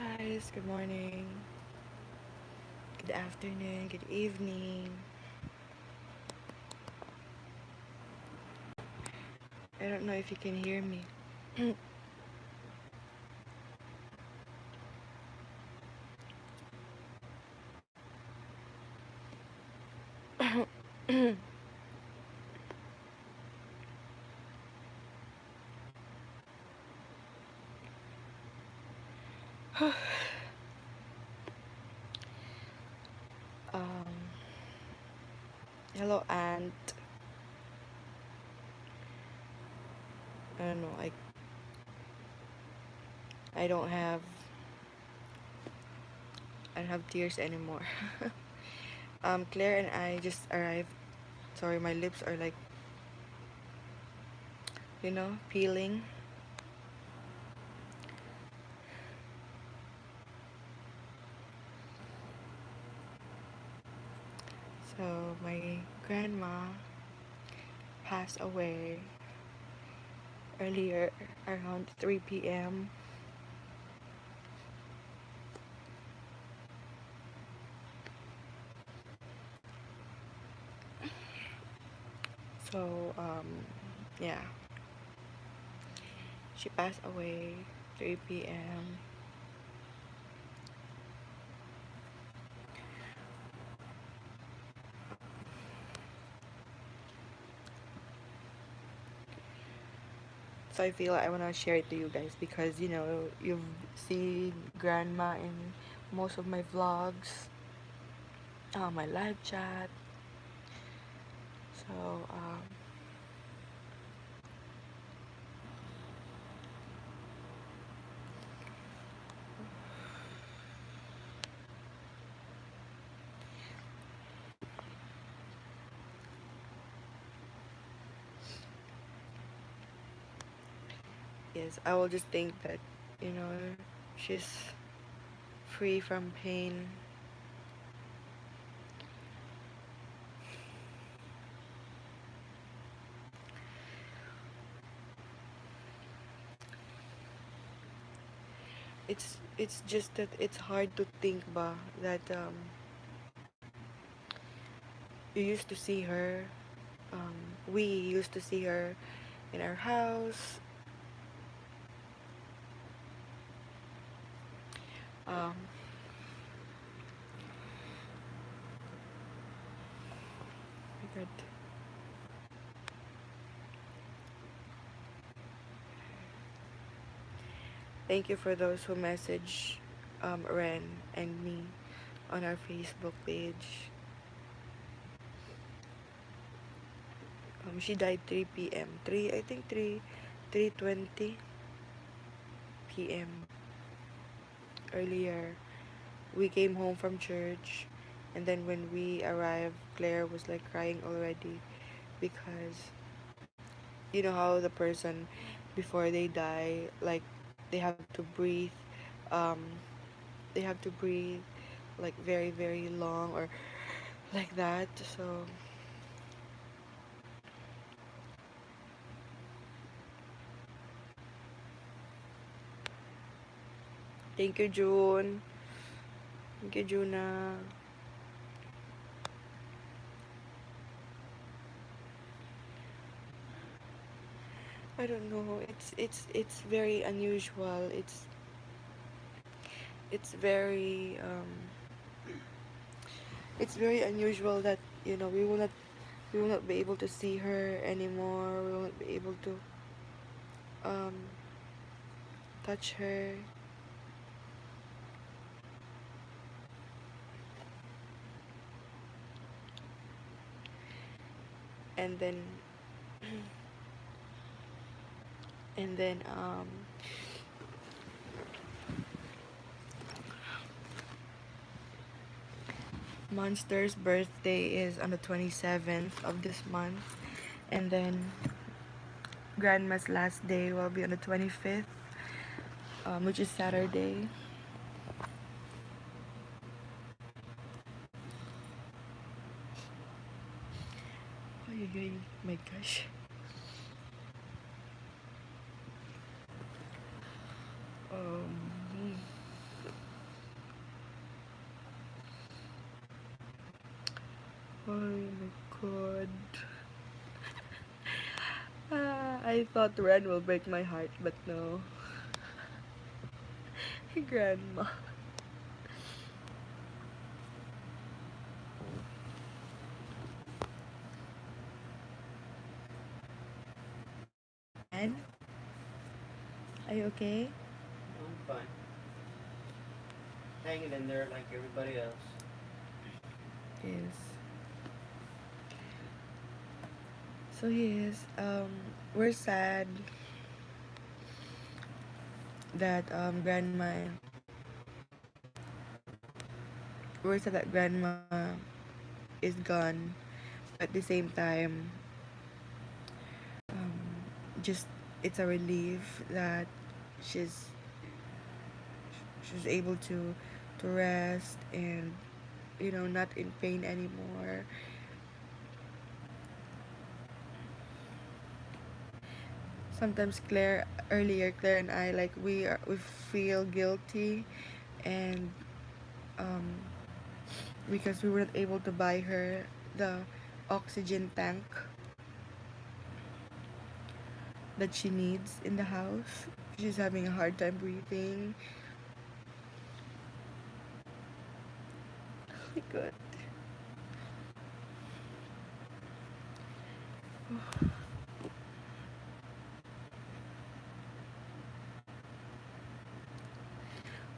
guys, good morning, good afternoon, good evening. I don't know if you can hear me. um, Hello, Aunt. I don't know, I don't have I don't have tears anymore. Claire and I just arrived. Sorry, my lips are like, peeling. So my grandma passed away earlier around 3 p.m. So yeah, she passed away 3 p.m. So I feel like I want to share it to you guys because you've seen grandma in most of my vlogs, my live chat. So yes, I will just think that you know she's free from pain. It's just that it's hard to think that you used to see her. Um, we used to see her in our house. Um, my God. Thank you for those who message Ren and me on our Facebook page. She died 3 p.m. 3 I think 3:20 p.m. earlier. We came home from church, and then when we arrived, Claire was like crying already because you know how the person before they die, like they have to breathe, um, they have to breathe like very very long or like that. So thank you, June. Thank you, Juna. I don't know. It's very unusual. It's very it's very unusual that we will not be able to see her anymore. We will not be able to um touch her. And then and then Monster's birthday is on the 27th of this month, and then Grandma's last day will be on the 25th, which is Saturday. Ay, my gosh. Um, Oh my god. I thought Ren will break my heart, but no. Grandma. Ren, are you okay? I'm fine. Hanging in there like everybody else. Yes. So yes, we're sad that grandma we're sad that grandma is gone. At the same time, um, just it's a relief that she's she's able to rest and not in pain anymore. Sometimes Claire and I, like, we feel guilty, and um, because we weren't able to buy her the oxygen tank that she needs in the house. She's having a hard time breathing. Oh my god.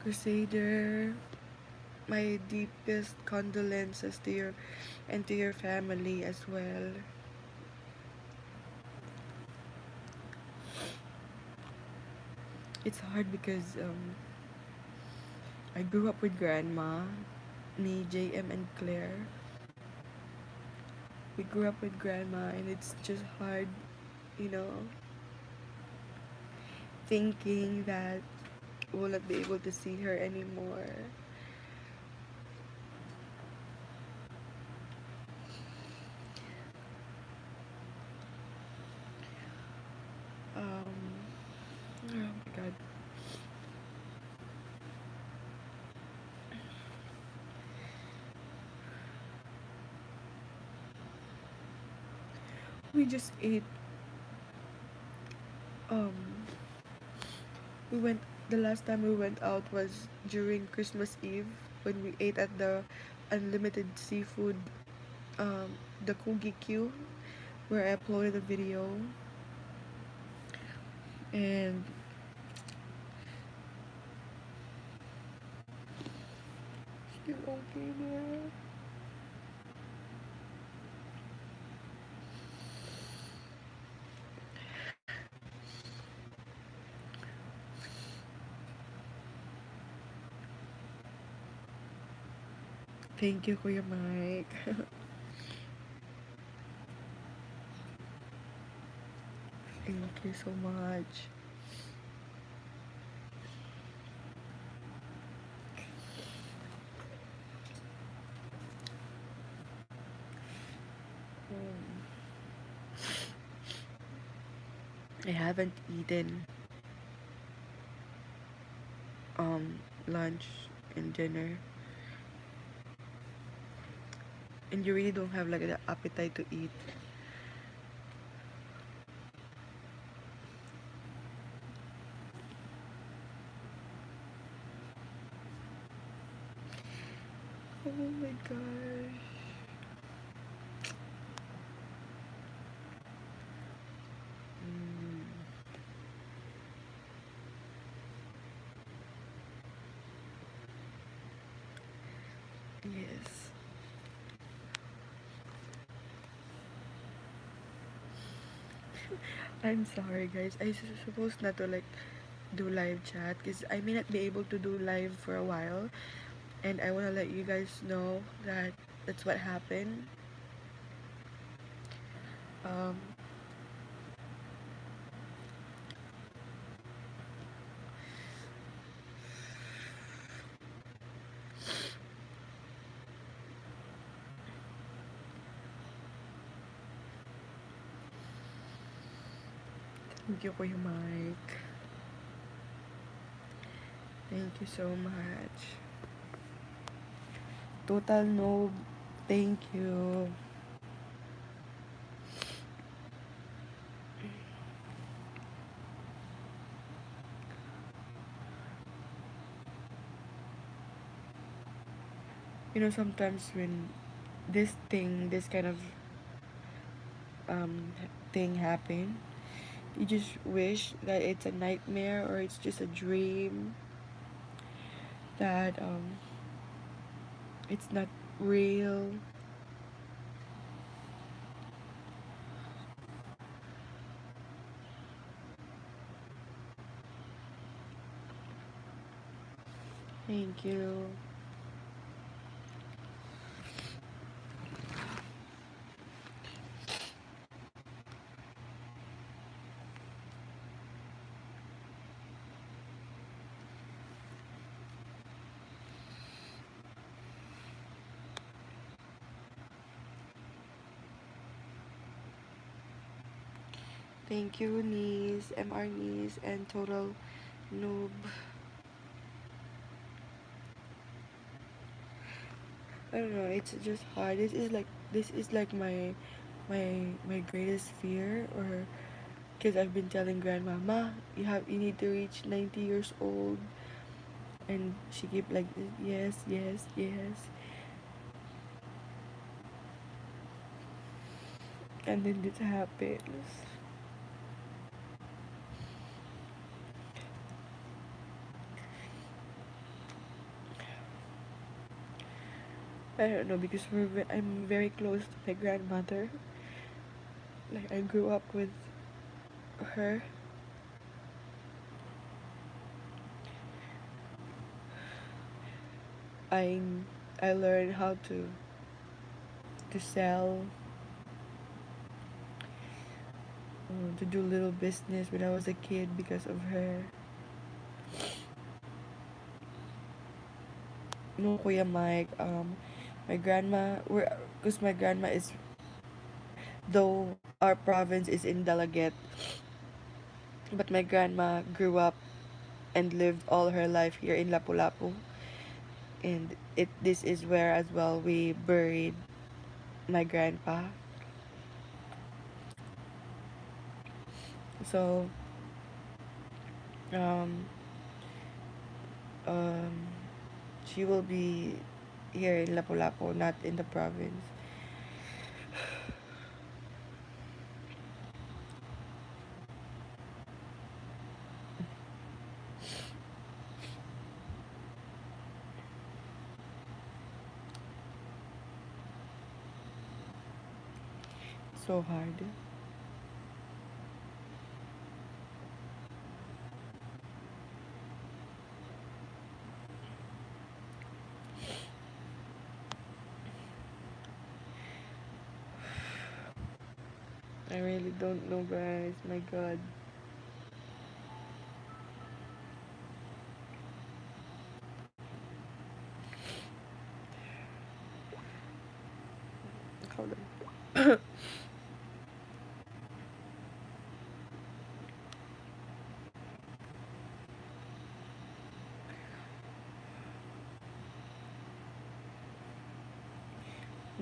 Crusader, my deepest condolences to your and to your family as well. It's hard because I grew up with grandma, me, JM, and Claire. We grew up with grandma, and it's just hard, you know, thinking that we'll not be able to see her anymore. Oh my god. We just ate. Um, we went. The last time we went out was during Christmas Eve when we ate at the unlimited seafood, the Kugi Q, where I uploaded a video, and still okay there. Thank you, Kuya Mike. Thank you so much. Um, I haven't eaten lunch and dinner, and you really don't have like the appetite to eat. Oh my gosh. Mm, yes. I'm sorry, guys. Supposed not to like do live chat because I may not be able to do live for a while, and I want to let you guys know that that's what happened. Um, thank you, Kuya Mike. Thank you so much. Total noob. Thank you. Sometimes when this kind of thing happen, you just wish that it's a nightmare or it's just a dream, that it's not real. Thank you. Thank you, niece, MR niece, and total noob. I don't know. It's just hard. This is like my greatest fear, or because I've been telling grandma, Ma, you need to reach 90 years old, and she keep like, yes, yes, yes, and then this happens. I don't know because I'm very close to my grandmother. Like I grew up with her. I I learned how to sell, to do little business when I was a kid because of her. No, Kuya Mike. My grandma, because my grandma is, though our province is in Dalaget, but my grandma grew up and lived all her life here in Lapu-Lapu, and this is where as well we buried my grandpa. So um um she will be here in Lapu-Lapu, not in the province. So hard. I really don't know, guys. My God. Hold on.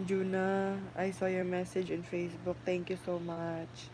Juna, I saw your message in Facebook. Thank you so much.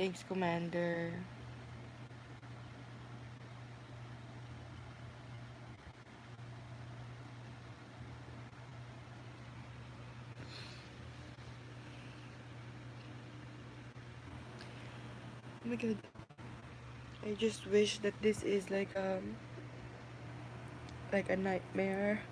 Thanks, Commander. Oh my god. I just wish that this is like a nightmare.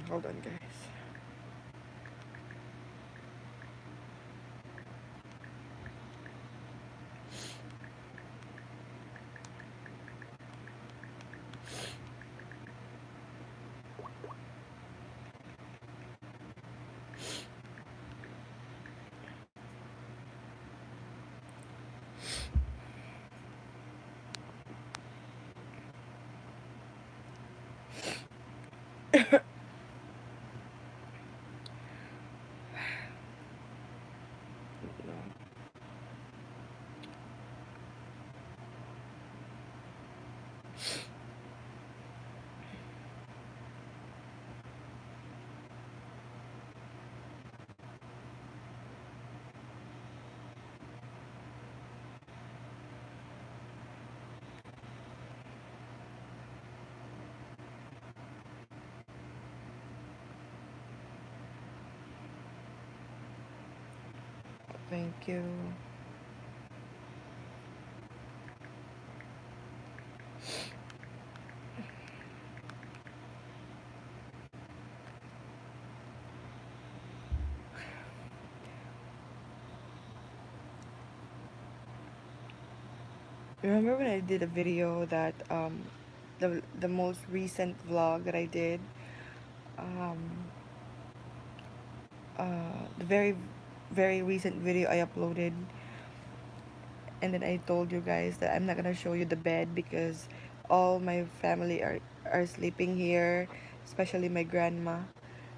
Hold on, guys. No. Thank you. Remember when I did a video that the most recent vlog that I did, um the very recent video I uploaded, and then I told you guys that I'm not gonna show you the bed because all my family are sleeping here, especially my grandma.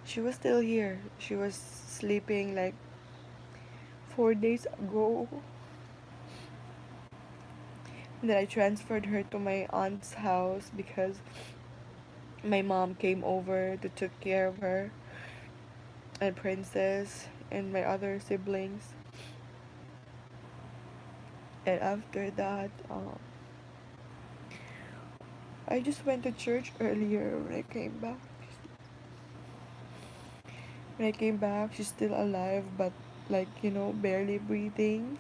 She was still here. She was sleeping like 4 days ago. And then I transferred her to my aunt's house because my mom came over to take care of her and Princess and my other siblings. And after that, I just went to church earlier when I came back. When I came back, she's still alive, but like, barely breathing.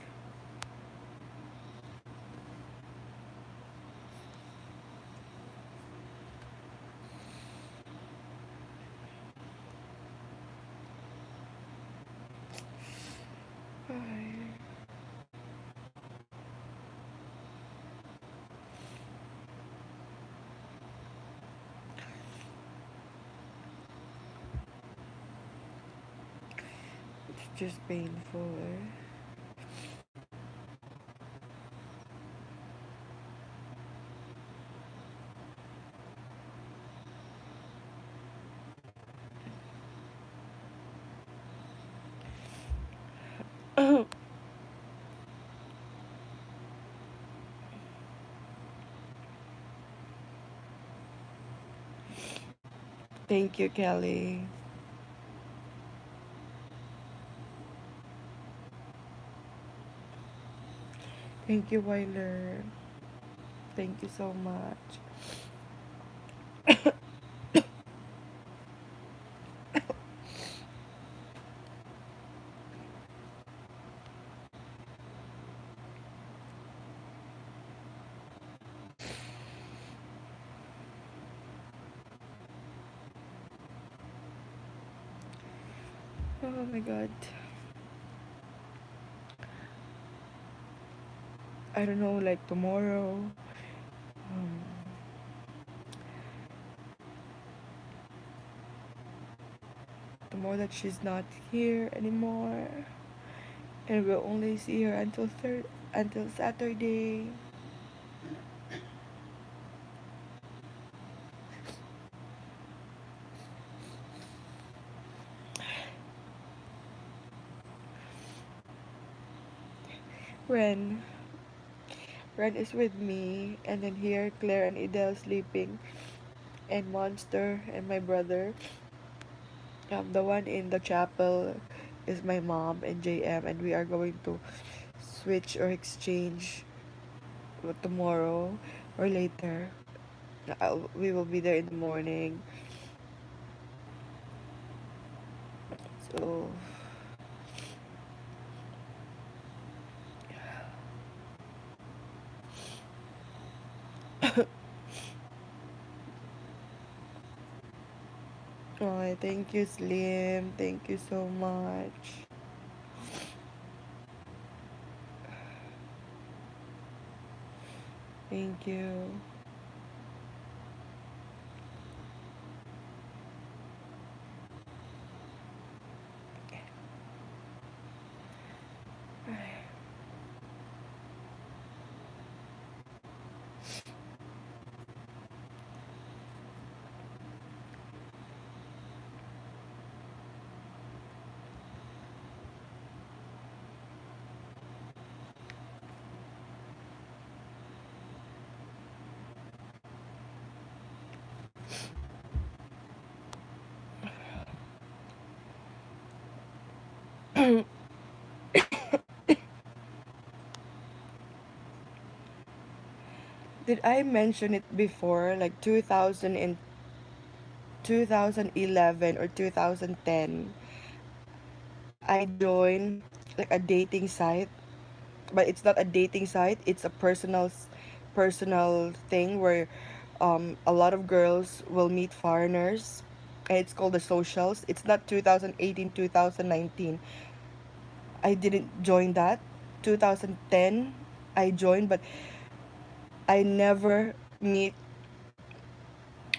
It's just painful. Thank you, Kelly. Thank you, Weiler. Thank you so much. Oh my god. I don't know, like tomorrow. Um, tomorrow that she's not here anymore. And we'll only see her until Saturday. Ren. Ren is with me, and then here Claire and Idel sleeping, and Monster and my brother. The one in the chapel is my mom and JM, and we are going to switch or exchange tomorrow or later. We will be there in the morning. So, oh, thank you, Slim. Thank you so much. Thank you. Did I mention it before? Like 2000 and 2011 or 2010, I joined like a dating site, but it's not a dating site. It's a personal thing where a lot of girls will meet foreigners, and it's called the socials. It's not 2018, 2019. I didn't join that. 2010, I joined, but I never meet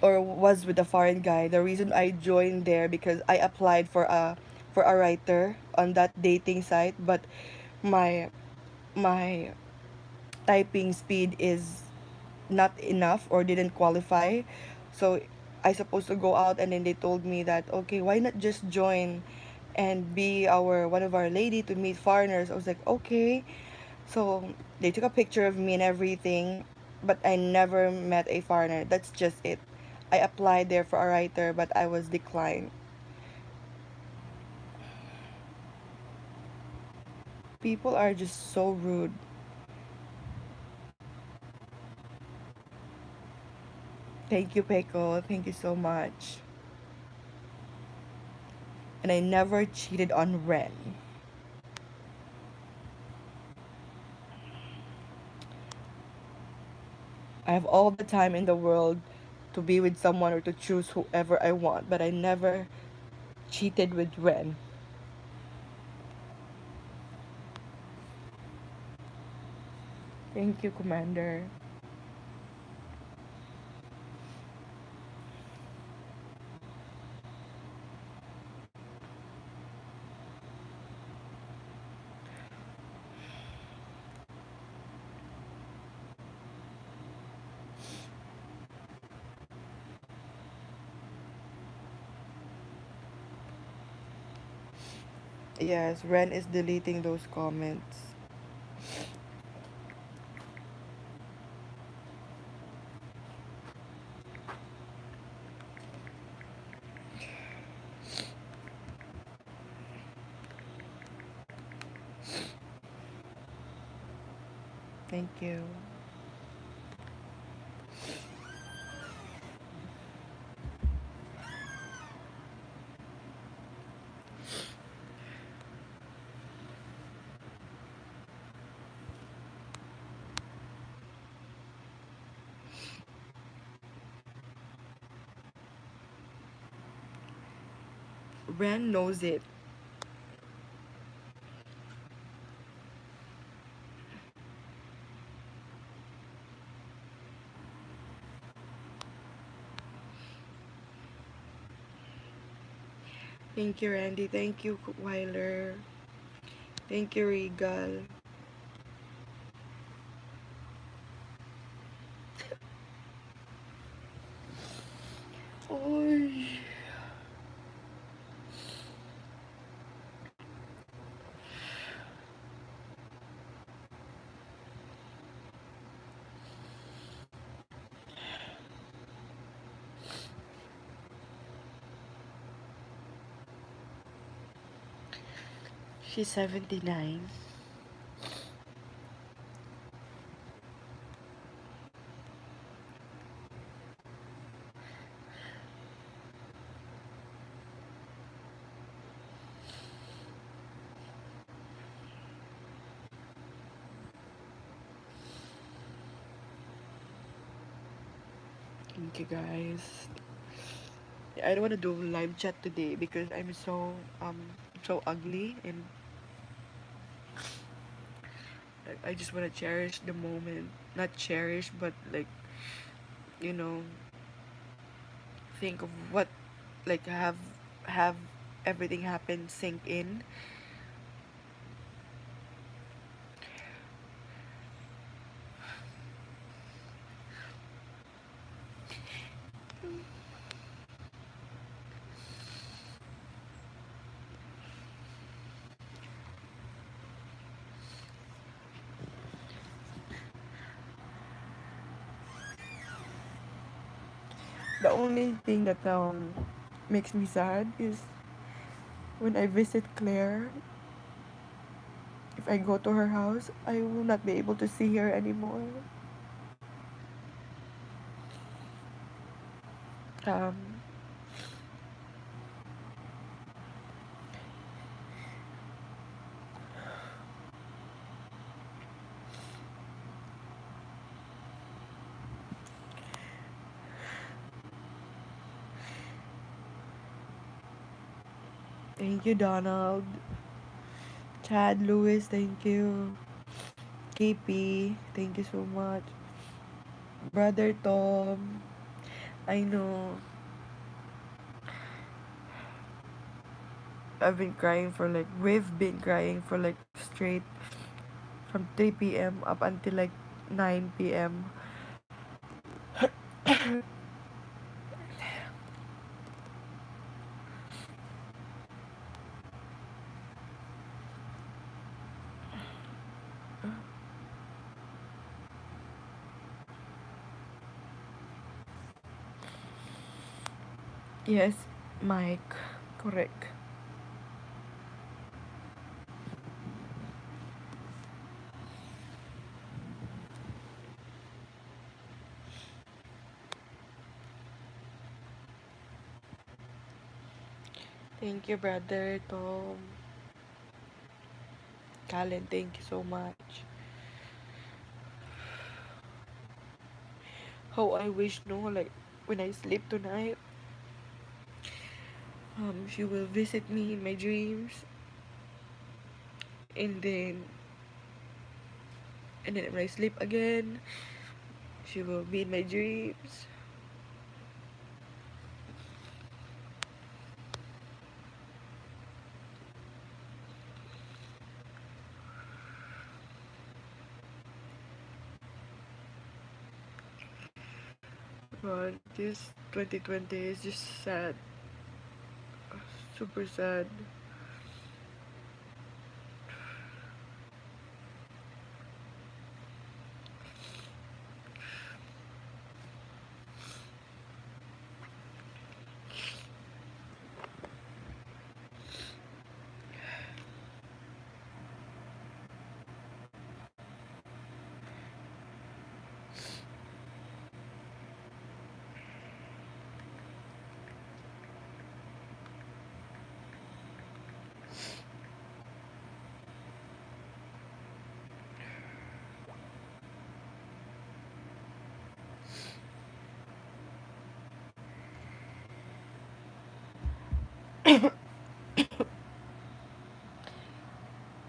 or was with a foreign guy. The reason I joined there because I applied for a writer on that dating site, but my my typing speed is not enough or didn't qualify. So I supposed to go out, and then they told me that okay, why not just join and be our one of our lady to meet foreigners. I was like, okay. So they took a picture of me and everything, but I never met a foreigner. That's just it. I applied there for a writer, but I was declined. People are just so rude. Thank you, Peko. Thank you so much. And I never cheated on Ren. I have all the time in the world to be with someone or to choose whoever I want, but I never cheated with Ren. Thank you, Commander. Yes, Ren is deleting those comments. Thank you. Ren knows it. Thank you, Randy. Thank you, Weiler. Thank you, Regal. Oy. She's 79. Thank you guys. I don't want to do live chat today because I'm so ugly, and I just want to cherish the moment. Not cherish, but like, you know, think of what, like, have everything happen, sink in. The only thing that makes me sad is when I visit Claire. If I go to her house, I will not be able to see her anymore. Um, Thank you, Donald. Chad Lewis, thank you. KP, thank you so much. Brother Tom, I know we've been crying for like straight from 3 p.m. up until like 9 p.m. Yes, Mike, correct. Thank you, brother Tom. Callen, thank you so much. How I wish, no, like, when I sleep tonight, she will visit me in my dreams, and then when I sleep again, she will be in my dreams. But this 2020 is just sad, super sad.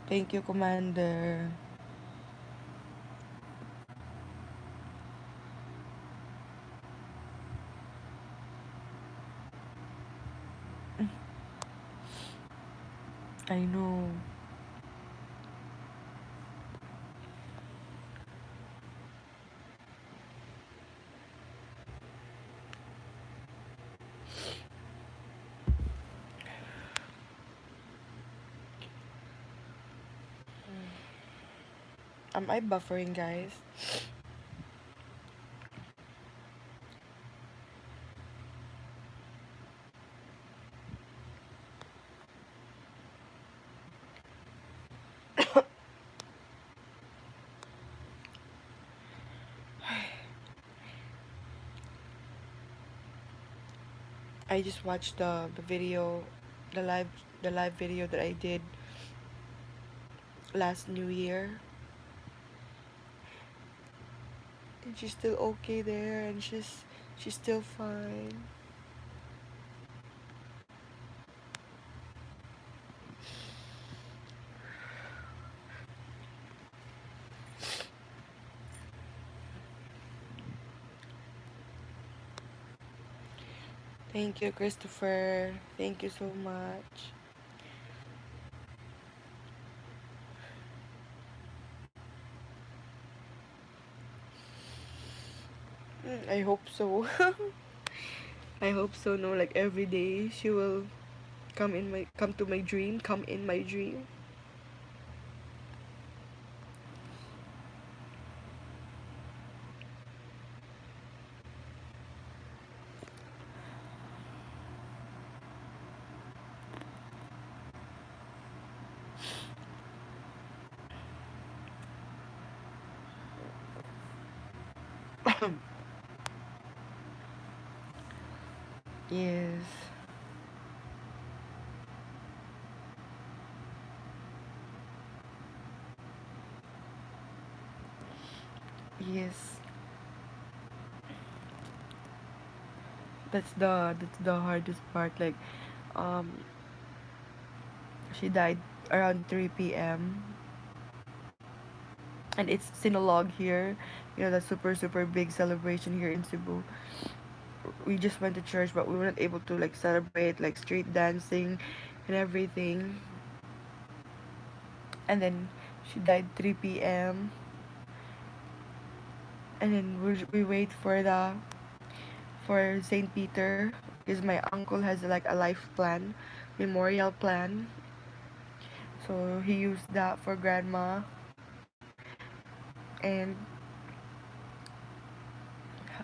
Thank you, Commander. I know. Am I buffering, guys? I just watched the video, the live the live video that I did last New Year, and she's still okay there, and she's still fine. Thank you, Christopher. Thank you so much. I hope so. I hope so. No, like every day she will come to my dream, come in my dream. Yes. Yes. That's the hardest part. Like, um, she died around 3 p.m. and it's Sinulog here. You know, that super big celebration here in Cebu. We just went to church, but we weren't able to like celebrate like street dancing and everything. And then she died 3 p.m. And then we wait for Saint Peter because my uncle has like a life plan, memorial plan. So he used that for grandma, and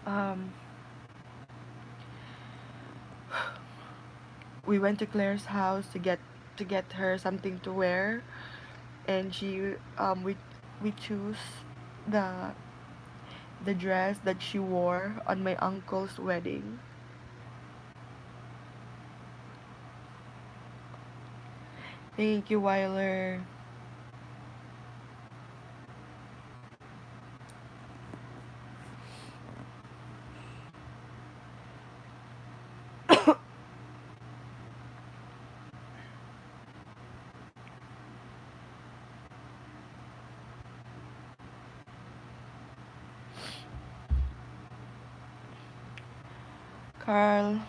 um, we went to Claire's house to get her something to wear, and we choose the the dress that she wore on my uncle's wedding. Thank you, Weiler. Carl,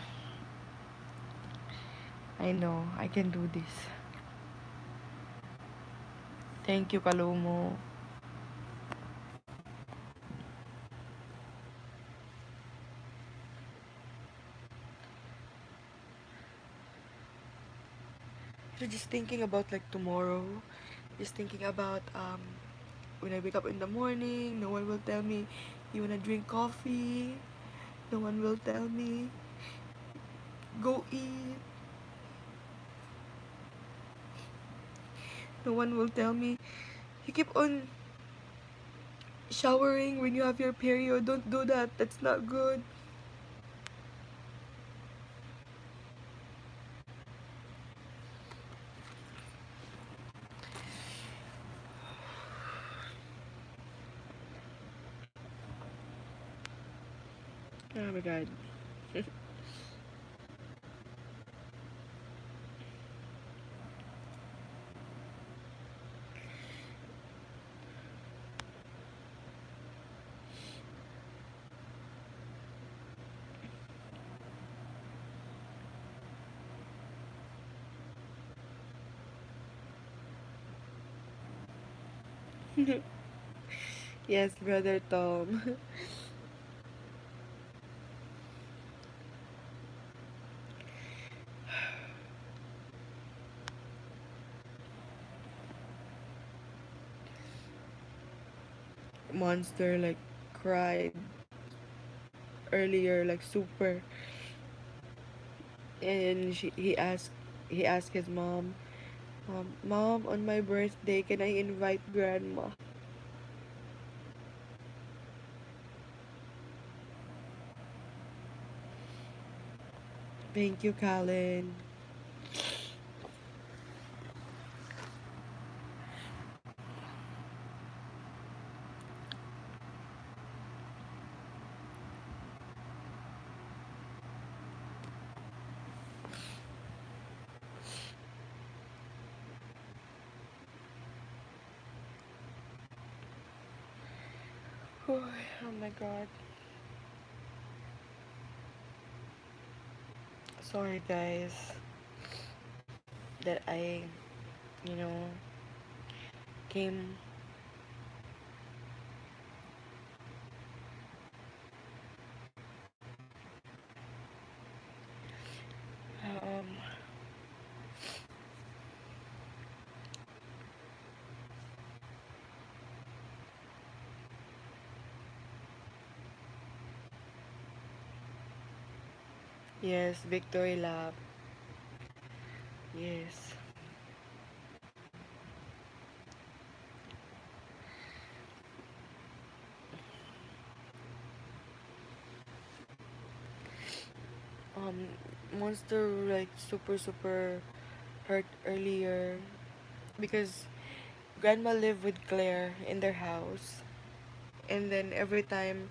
I know I can do this. Thank you, Kalumo. So just thinking about like tomorrow, just thinking about when I wake up in the morning, no one will tell me you wanna drink coffee. No one will tell me go eat. No one will tell me you keep on showering when you have your period. Don't do that. That's not good. Oh my god. Yes, brother Tom. Monster like cried earlier, like super, and he asked his mom, Mom, on my birthday, can I invite grandma? Thank you, Colin. Oh my god. Sorry, guys, that you know, came. Um, yes, victory lap. Yes. Um, Monster like super hurt earlier because grandma lived with Claire in their house, and then every time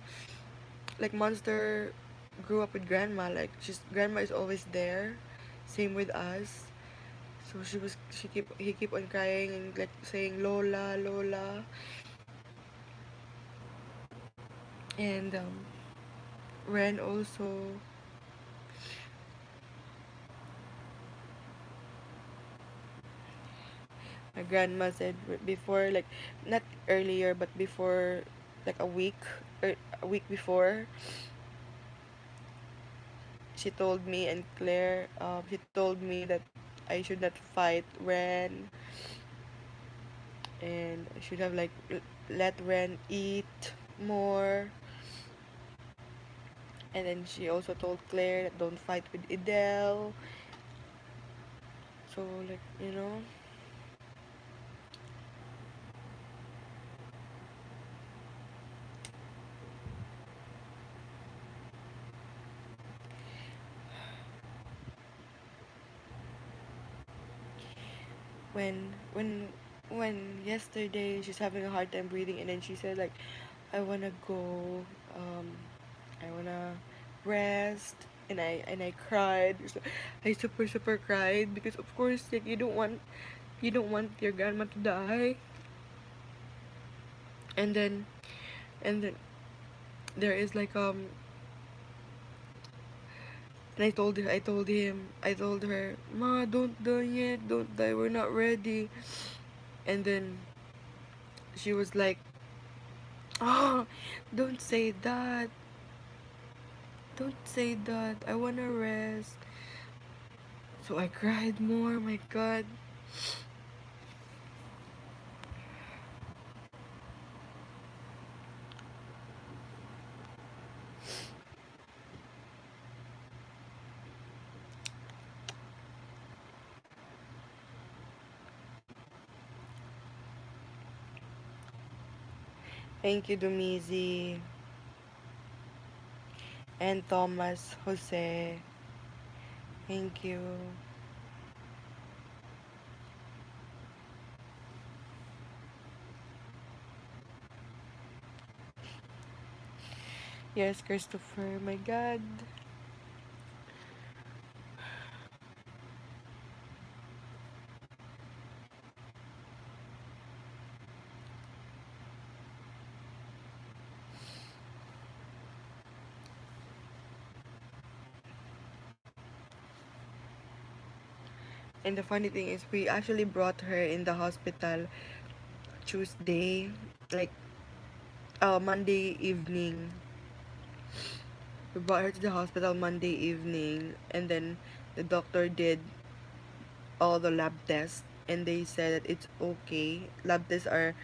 like Monster grew up with grandma, like she's grandma is always there, same with us. So he keep on crying and like saying Lola Lola, and Ren also. My grandma said before, like not earlier but before, like a week before, she told me and Claire, she told me that I should not fight Ren, and I should have like let Ren eat more. And then she also told Claire that don't fight with Idel. So like when when yesterday she's having a hard time breathing, and then she said like I wanna go, um I wanna rest, and I cried. So I super cried because of course like you don't want your grandma to die. And then and then there is like and I told her, Ma, don't die yet, don't die, we're not ready. And then she was like, oh, don't say that, don't say that, I wanna rest. So I cried more, my god. Thank you, Dumizi and Thomas Jose. Thank you. Yes, Christopher, my god. And the funny thing is, we actually brought her in the hospital Tuesday, like Monday evening. We brought her to the hospital Monday evening, and then the doctor did all the lab tests, and they said that it's okay. Lab tests are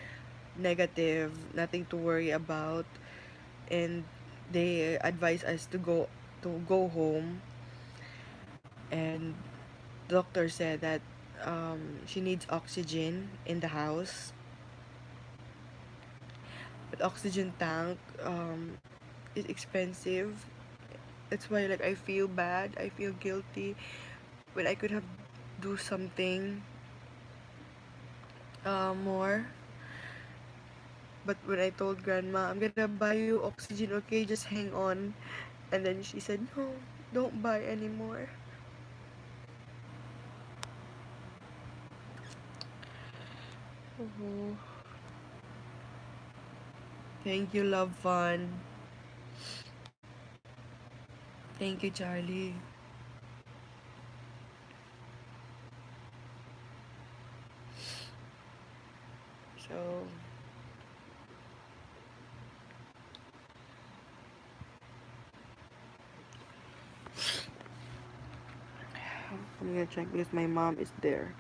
negative, nothing to worry about, and they advise us to go home. And doctor said that she needs oxygen in the house, but oxygen tank is expensive, That's why like I feel bad, I feel guilty when I could have do something more. But when I told grandma, I'm gonna buy you oxygen, okay? Just hang on. And then she said, no, don't buy anymore. Oh, thank you, love fun. Thank you, Charlie. So, I'm gonna check because my mom is there.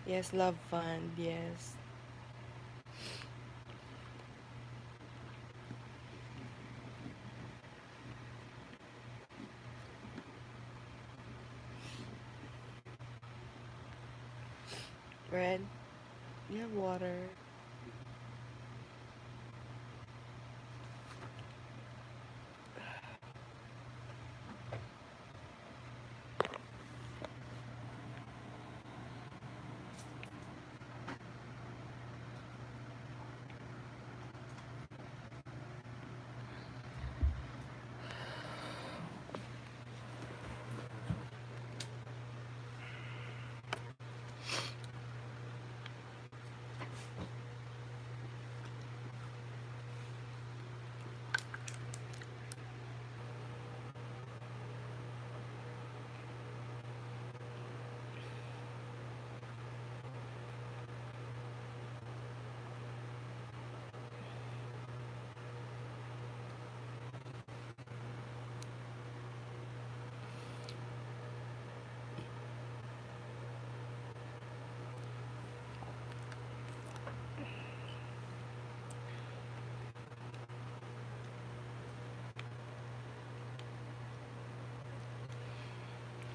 Yes, love fun. Yes. Red, you have water.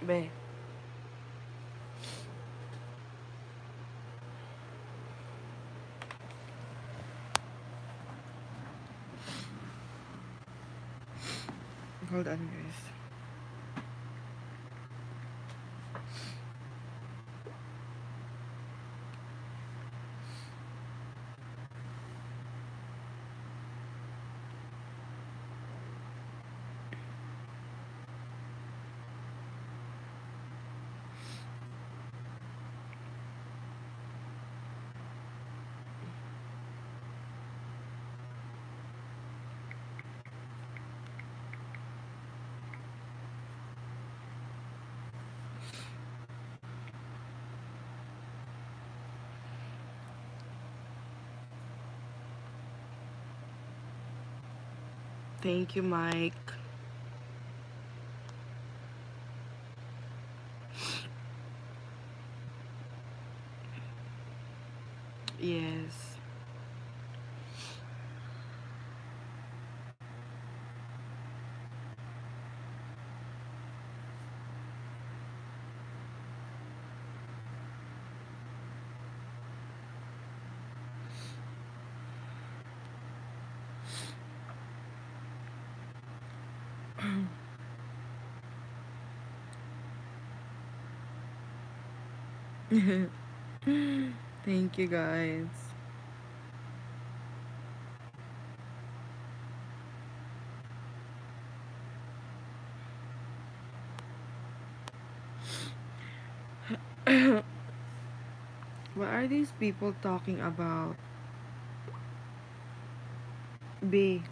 Be, hold on, guys. Thank you, Mike. Yes. Thank you, guys. What are these people talking about? B.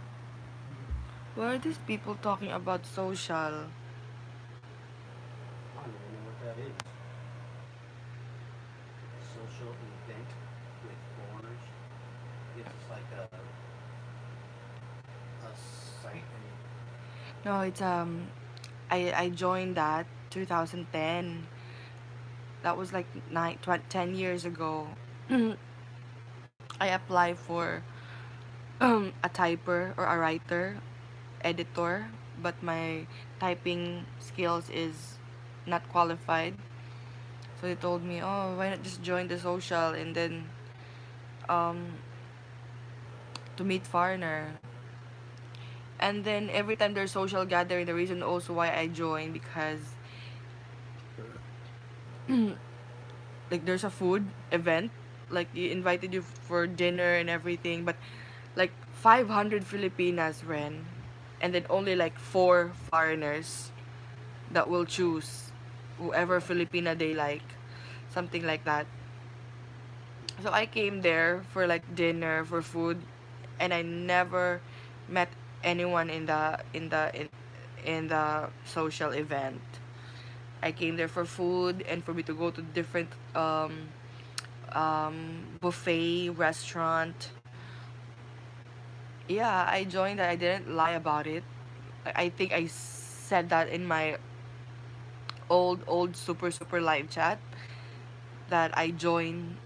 What are these people talking about social? I don't even know what that is. Social event with foreigners. I guess it's like a site. No, it's I joined that 2010. That was like 10 years ago. I applied for a typer or a writer, editor, but my typing skills is not qualified. So they told me, "Oh, why not just join the social and then um to meet foreigner." And then every time there's social gathering, the reason also why I joined because like there's a food event, like you invited you for dinner and everything, but like 500 Filipinas ran, and then only like four foreigners that will choose whoever Filipina they like, something like that. So I came there for like dinner for food, and I never met anyone in the social event. I came there for food and for me to go to different buffet restaurant. Yeah, I joined that. I didn't lie about it. I think I said that in my old super live chat that I joined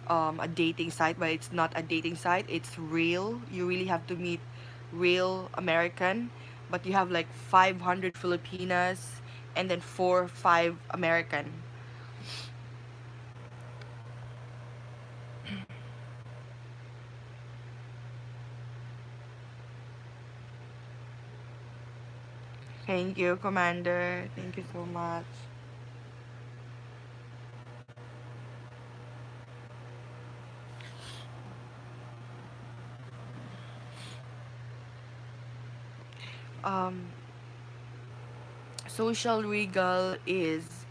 a dating site, but it's not a dating site. It's real. You really have to meet real American, but you have like 500 Filipinas and then 5 American. Thank you, Commander. Thank you so much. Um, Social Regal is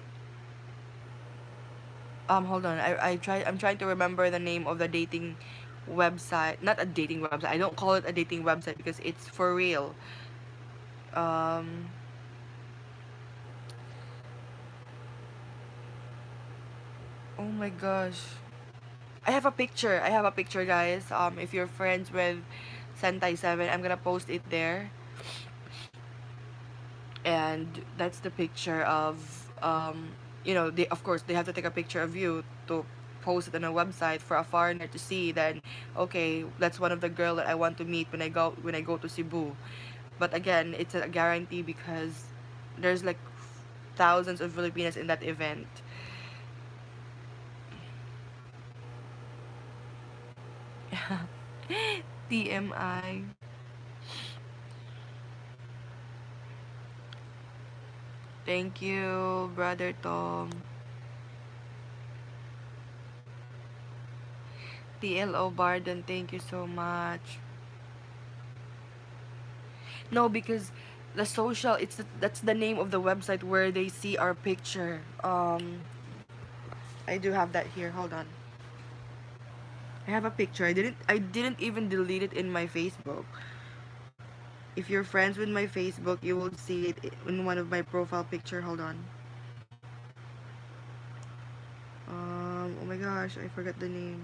hold on. I'm trying to remember the name of the dating website. Not a dating website. I don't call it a dating website because it's for real. Um oh my gosh. I have a picture. I have a picture, guys. If you're friends with Sentai 7, I'm gonna post it there. And that's the picture of they, of course, they have to take a picture of you to post it on a website for a foreigner to see. Then okay, that's one of the girl that I want to meet when I go to Cebu. But again, it's a guarantee because there's like thousands of Filipinas in that event. TMI. Thank you, brother Tom. TLO Barden, thank you so much. No, because the social, that's the name of the website where they see our picture. I do have that here. Hold on. I have a picture. I didn't even delete it in my Facebook. If you're friends with my Facebook, you will see it in one of my profile picture. Hold on. Oh my gosh, I forgot the name.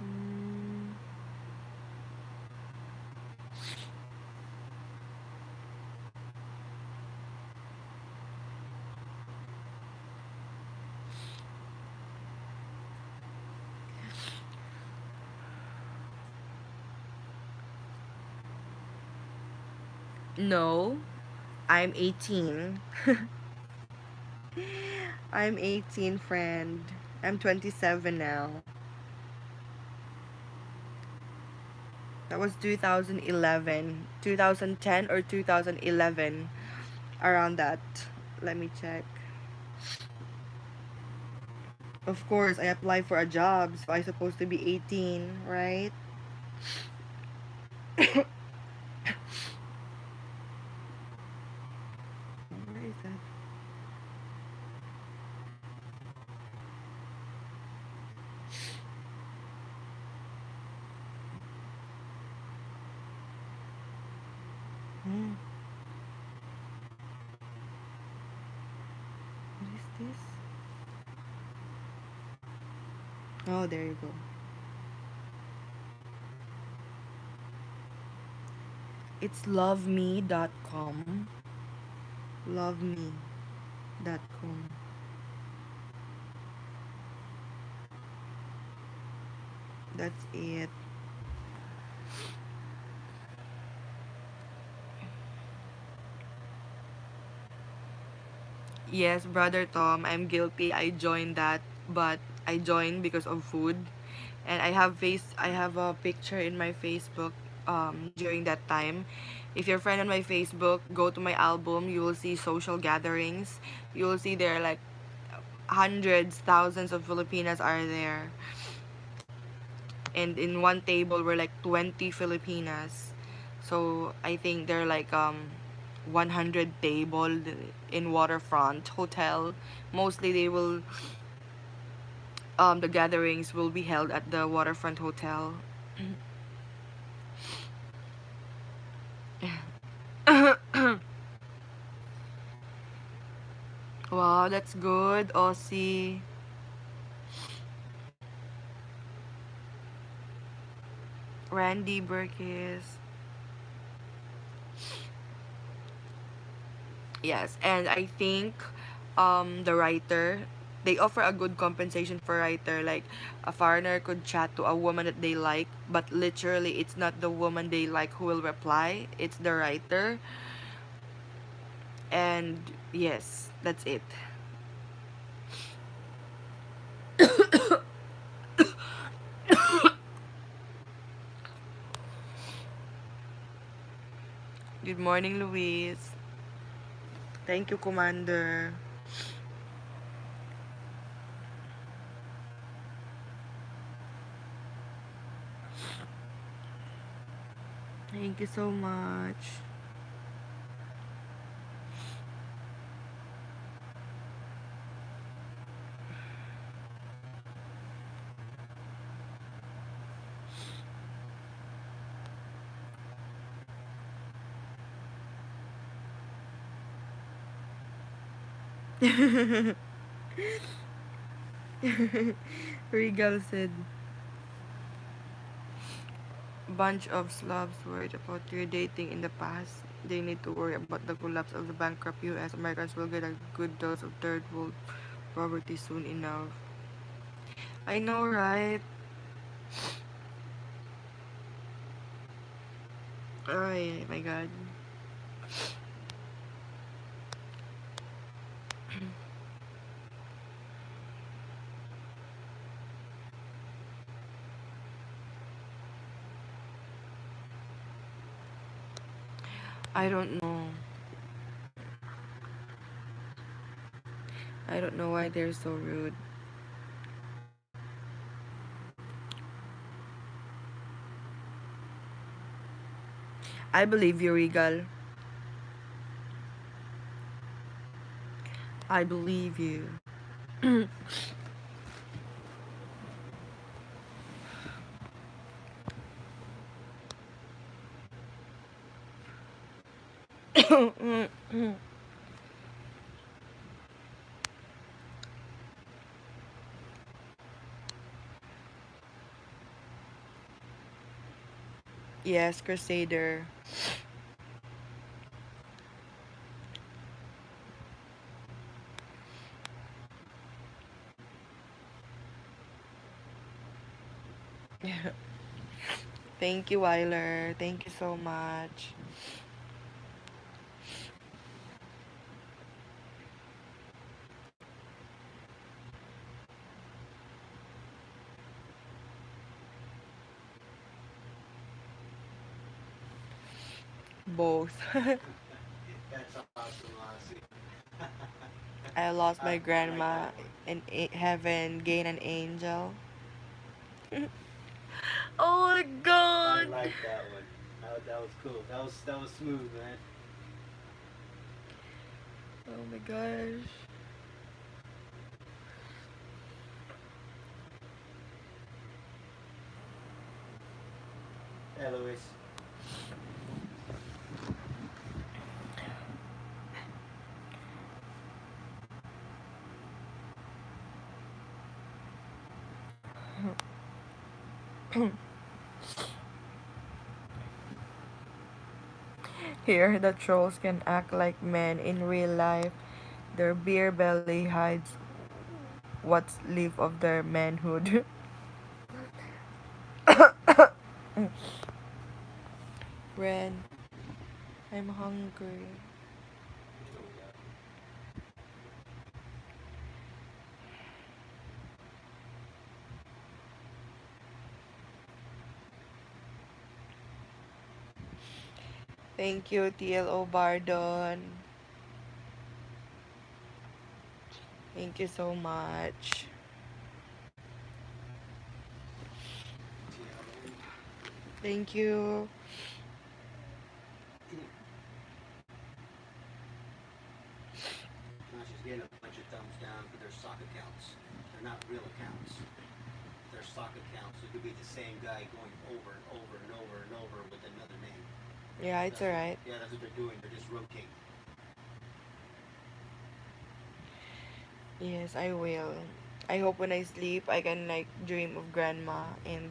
Mm, no, I'm 18. I'm 18, friend. I'm 27 now. That was 2011, 2010 or 2011. around that. Let me check. Of course, I apply for a job, so I supposed to be 18, right? Where is that? Hmm, what is this? Oh, there you go. It's loveme.com. Loveme.com. That's it. Yes, brother Tom, I'm guilty. I joined that, but I joined because of food. And I have a picture in my Facebook during that time. If you're a friend on my Facebook, go to my album, you will see social gatherings. You will see there like hundreds, thousands of Filipinas are there. And in one table were like 20 Filipinas. So I think they're like 100 table in waterfront hotel. Mostly they will the gatherings will be held at the waterfront hotel. Wow, that's good, Aussie. Randy Burkis. Yes, and I think the writer, they offer a good compensation for writer. Like a foreigner could chat to a woman that they like, but literally it's not the woman they like who will reply, it's the writer. And yes, that's it. Good morning, Louise. Thank you, Commander. Thank you so much. Regal said, bunch of slobs worried about your dating in the past. They need to worry about the collapse of the bankrupt US. Americans will get a good dose of third world poverty soon enough. I know, right? Ay, my God. I don't know. I don't know why they're so rude. I believe you, Regal. I believe you. Yes, Crusader. Thank you, Weiler. Thank you so much. Both. That's awesome, Ozzy. I lost my I like grandma that one. in heaven, gain an angel. Oh my I god! like that one. That was cool. That was smooth, man. Oh my gosh. Hey, Luis. Here, the trolls can act like men in real life. Their beer belly hides what's left of their manhood. Ren, I'm hungry. Oh yeah. Thank you, TLO Bardon. Thank you so much. TLO. Thank you. Now she's getting a bunch of thumbs down for their sock accounts. They're not real accounts. They're sock accounts. It could be the same guy going over and over and over and over with another name. Yeah, it's That's what. alright. Yeah, that's what they're doing. They're just rotating. Yes, I will. I hope when I sleep I can like dream of grandma and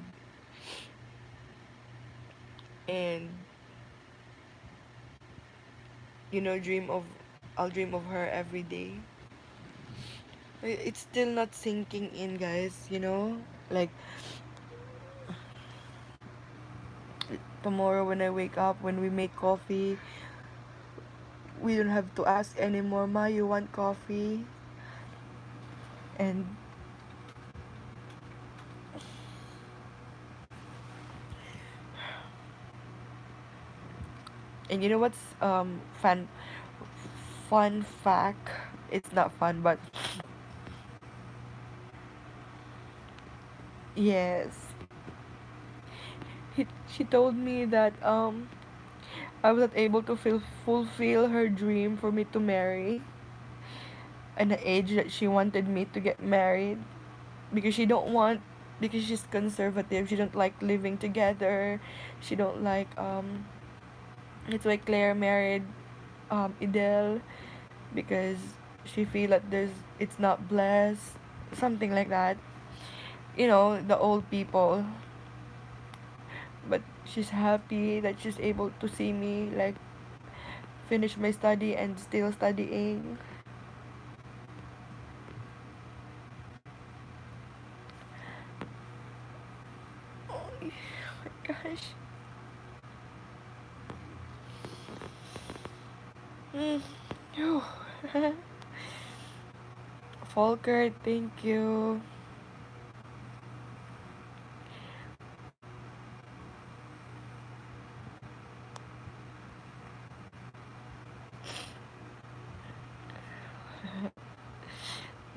dream of I'll dream of her every day. It's still not sinking in, guys. Like tomorrow when I wake up, when we make coffee, we don't have to ask anymore, Ma, you want coffee? And you know what's fun fact? It's not fun, but yes. She told me that I was not able to fulfill her dream for me to marry at the age that she wanted me to get married because she don't want because she's conservative. She don't like living together. She don't like It's why Claire married Idel because she feel that it's not blessed, something like that. The old people. But she's happy that she's able to see me like finish my study and still studying. Oh my gosh. Mm. Phew. Volker, thank you.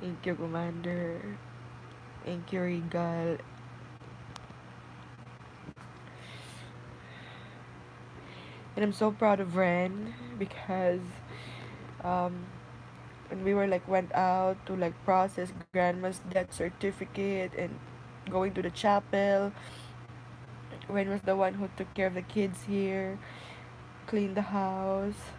Thank you, Commander. Thank you, Regal. And I'm so proud of Ren because um, when we were like went out to like process grandma's death certificate and going to the chapel, Ren was the one who took care of the kids here, cleaned the house,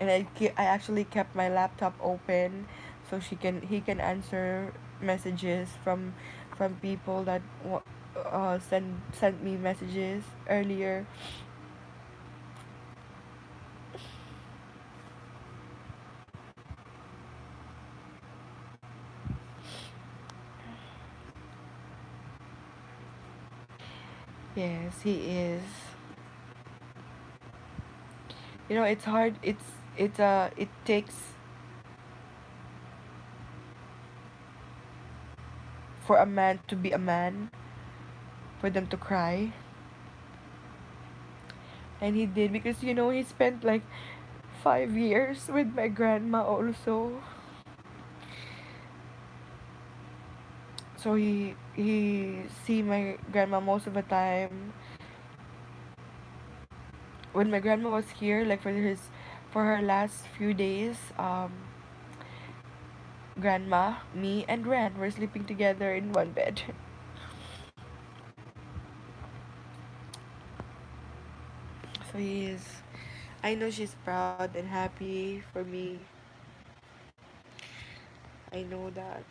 and I actually kept my laptop open so he can answer messages from people that sent me messages earlier. Yes, he is. It's hard. It takes for a man to be a man, for them to cry, and he did because he spent like 5 years with my grandma also. So he see my grandma most of the time. When my grandma was here, like for her last few days, grandma, me, and Ren were sleeping together in one bed. So he is. I know she's proud and happy for me. I know that.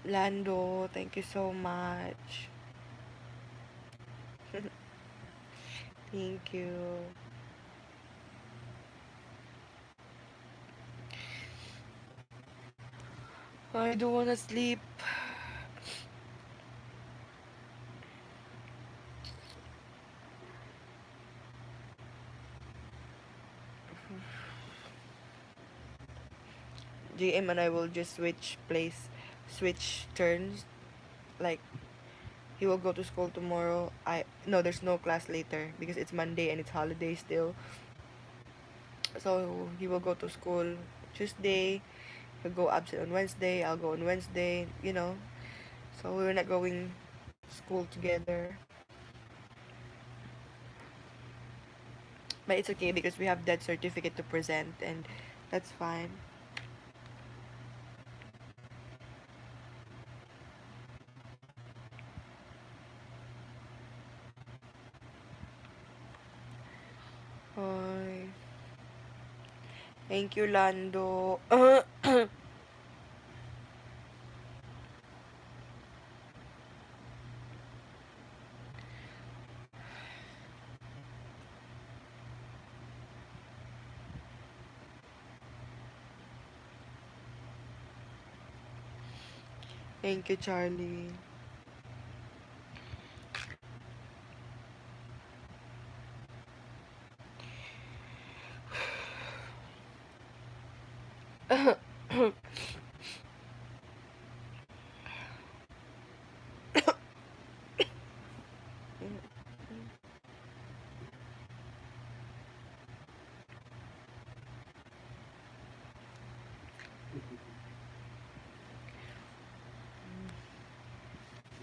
Lando, thank you so much. Thank you. I don't wanna sleep. GM and I will just switch turns. Like he will go to school tomorrow. I no, there's no class later because it's Monday and it's holiday still. So he will go to school Tuesday. He'll go absent on Wednesday. I'll go on Wednesday. So we're not going school together. But it's okay because we have that certificate to present, and that's fine. Hi. Thank you, Lando. Thank you, Charlie.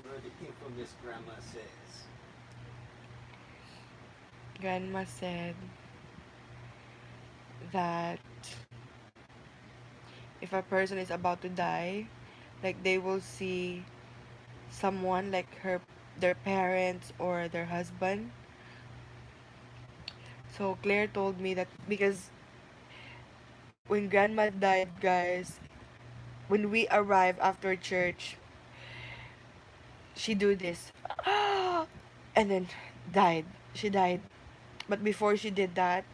Where the infamous grandma says, Grandma said that if a person is about to die, like they will see someone like their parents or their husband. So Claire told me that because when grandma died, guys, when we arrived after church, she do this, and then died. She died. But before she did that,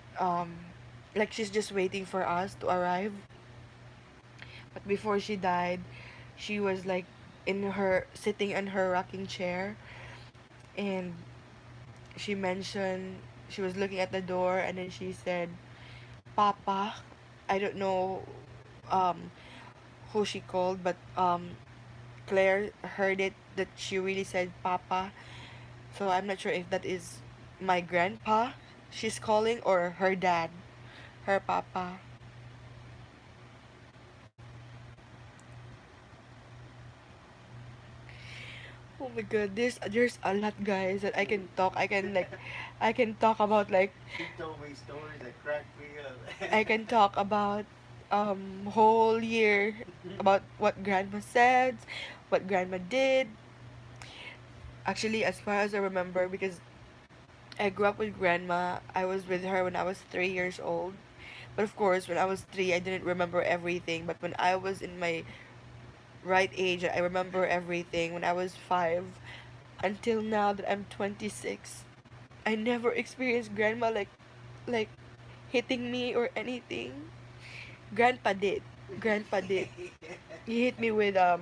like she's just waiting for us to arrive. But before she died, she was like sitting in her rocking chair, and she mentioned she was looking at the door, and then she said, "Papa." I don't know um who she called, but Claire heard it that she really said Papa. So I'm not sure if that is my grandpa she's calling or her dad, her papa. Oh my god, there's a lot, guys, that I can talk. I can talk about like she told me stories that cracked me up. I can talk about whole year about what grandma said, what grandma did. Actually, as far as I remember, because I grew up with grandma, I was with her when I was 3 years old. But of course, when I was three, I didn't remember everything. But when I was in my right age, I remember everything. When I was five, until now that I'm 26, I never experienced grandma like hitting me or anything. Grandpa did. Grandpa did. He hit me with a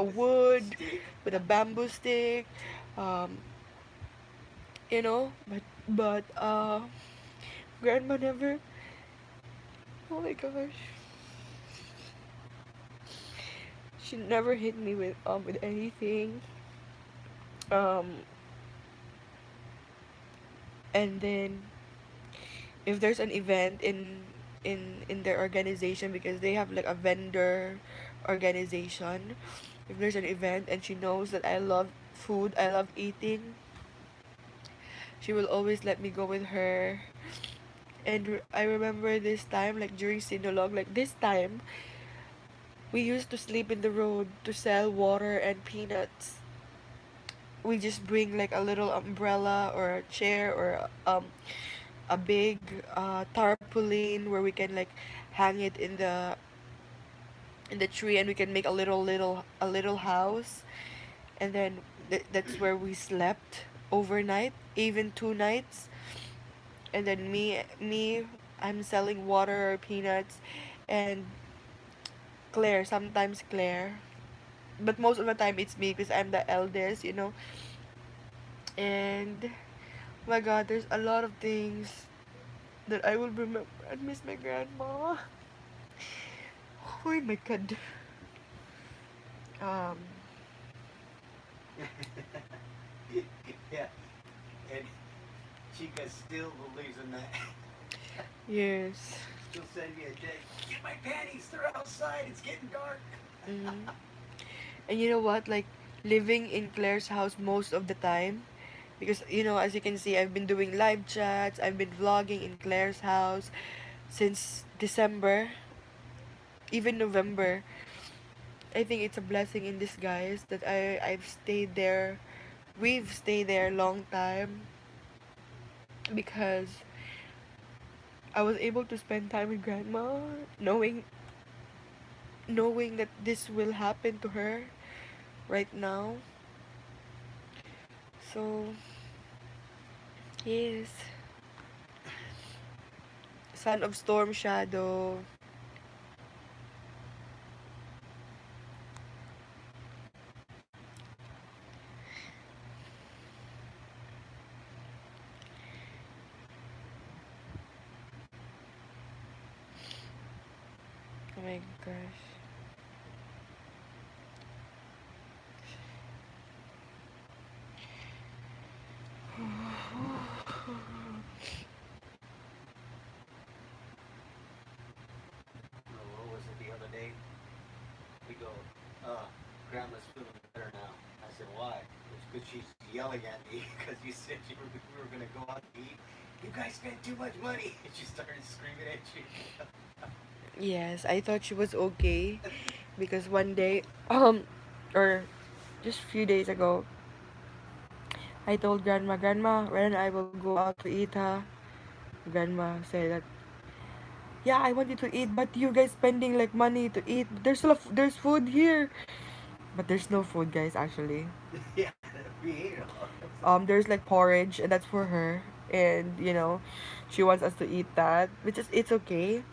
wood, Stick. with a bamboo stick, um, but grandma Oh my gosh. She never hit me with anything. Um and then if there's an event in their organization, because they have like a vendor organization, if there's an event and she knows that I love food, I love eating, she will always let me go with her. And I remember this time, like during Sinolog, like this time, we used to sleep in the road to sell water and peanuts. We just bring like a little umbrella or a chair or a big tarpaulin where we can like hang it in the tree, and we can make a little house, and then that's where we slept overnight, even 2 nights. And then me I'm selling water or peanuts, and Claire, sometimes Claire, but most of the time it's me because I'm the eldest, you know. And oh my god, there's a lot of things that I will remember. I miss my grandma. Oh my god. Um, Yeah, and Chica still believes in that. yes. She'll send me a text. Get my panties. They're outside. It's getting dark. Mm. And you know what? Like living in Claire's house most of the time, because you know, as you can see, I've been doing live chats. I've been vlogging in Claire's house since December, even November. I think it's a blessing in disguise that I've stayed there. We've stayed there a long time because I was able to spend time with grandma, knowing that this will happen to her right now. So yes, son of storm shadow. Oh my gosh. What was it the other day? We go, Grandma's feeling better now. I said, why? It's because she's yelling at me because you said we were going to go out to eat. You guys spent too much money. And she started screaming at you. Yes, I thought she was okay because one day, or just a few days ago, I told Grandma, when I will go out to eat, huh? Grandma said that, yeah, I want you to eat, but you guys spending like money to eat. There's food here, but there's no food, guys. Actually, Yeah, we ate it all. there's like porridge, and that's for her, and you know, she wants us to eat that, which is it's okay.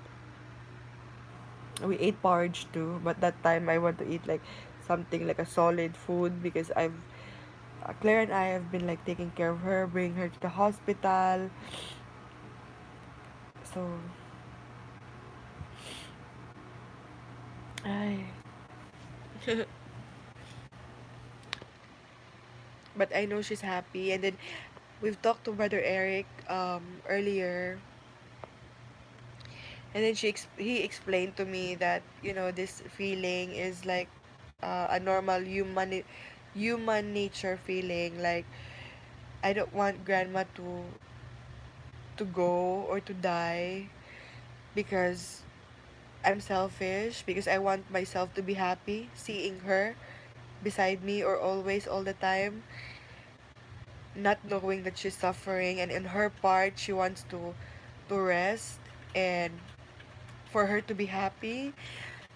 We ate porridge too, but that time I want to eat like something like a solid food because Claire and I have been like taking care of her, bring her to the hospital. So, ay. But I know she's happy. And then we've talked to Brother Eric earlier, and then he explained to me that you know this feeling is like a normal human nature feeling. Like I don't want grandma to go or to die because I'm selfish, because I want myself to be happy seeing her beside me or always all the time, not knowing that she's suffering, and in her part she wants to rest and for her to be happy,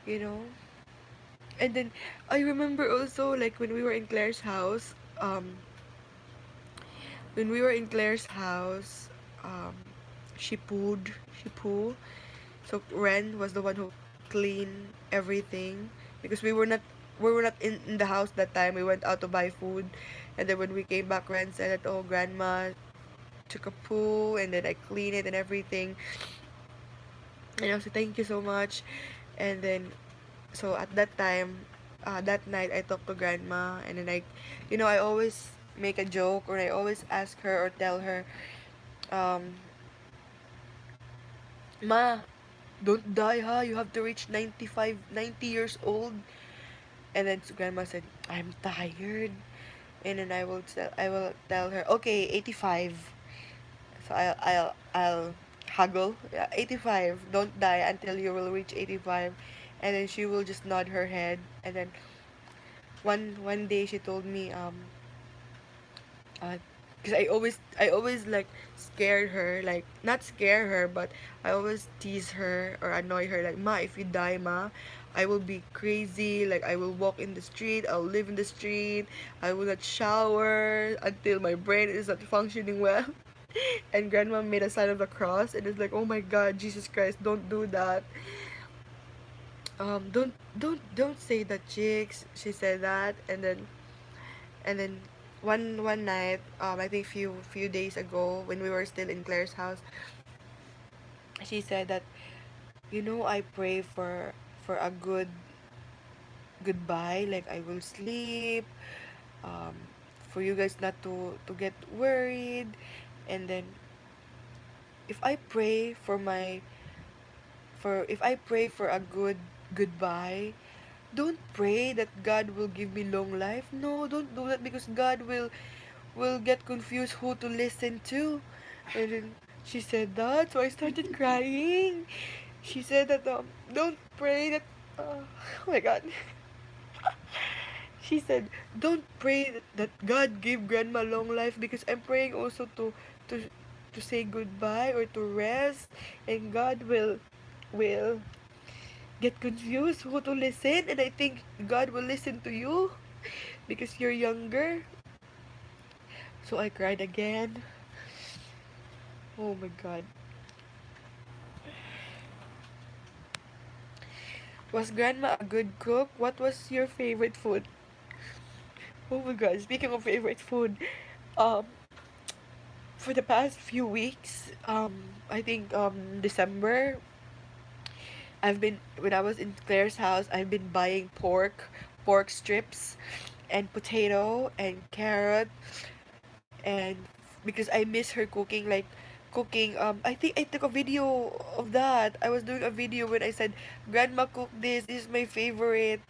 you know. And then I remember also like when we were in Claire's house, um she pooed she poo so Ren was the one who cleaned everything because we were not in the house that time. We went out to buy food, and then when we came back, Ren said that, oh, grandma took a poo, and then I cleaned it and everything. And I was like, thank you so much. And then, so at that time, that night, I talked to grandma, and then I always make a joke, or I always ask her or tell her, um, Ma, don't die, ha? You have to reach 95, 90 years old. And then grandma said, I'm tired. And then I will tell her, okay, 85. So I'll haggle. Yeah, 85. Don't die until you will reach 85. And then she will just nod her head. And then one day she told me, because I always like scared her, like not scare her, but I always tease her or annoy her, like, Ma, if you die, Ma, I will be crazy, like I will walk in the street, I'll live in the street, I will not shower until my brain is not functioning well. And grandma made a sign of the cross, and it's like, oh my God, Jesus Christ, don't do that. Don't say that, chicks, she said that. And then one night, I think few days ago, when we were still in Claire's house, she said that, I pray for a good goodbye, like I will sleep, um for you guys not to get worried. And then if I pray for a good goodbye, don't pray that God will give me long life. No, don't do that, because God will get confused who to listen to. And then she said that, so I started crying. She said that, don't pray that. Oh my God. She said, don't pray that God give grandma long life, because I'm praying also to to say goodbye or to rest, and God will get confused who to listen, and I think God will listen to you because you're younger. So I cried again. Oh my God. Was grandma a good cook? What was your favorite food? Oh my God, speaking of favorite food, um, for the past few weeks, I think December, when I was in Claire's house, I've been buying pork strips, and potato and carrot, and because I miss her cooking, like cooking. I think I took a video of that. I was doing a video when I said, "Grandma cooked this. This is my favorite."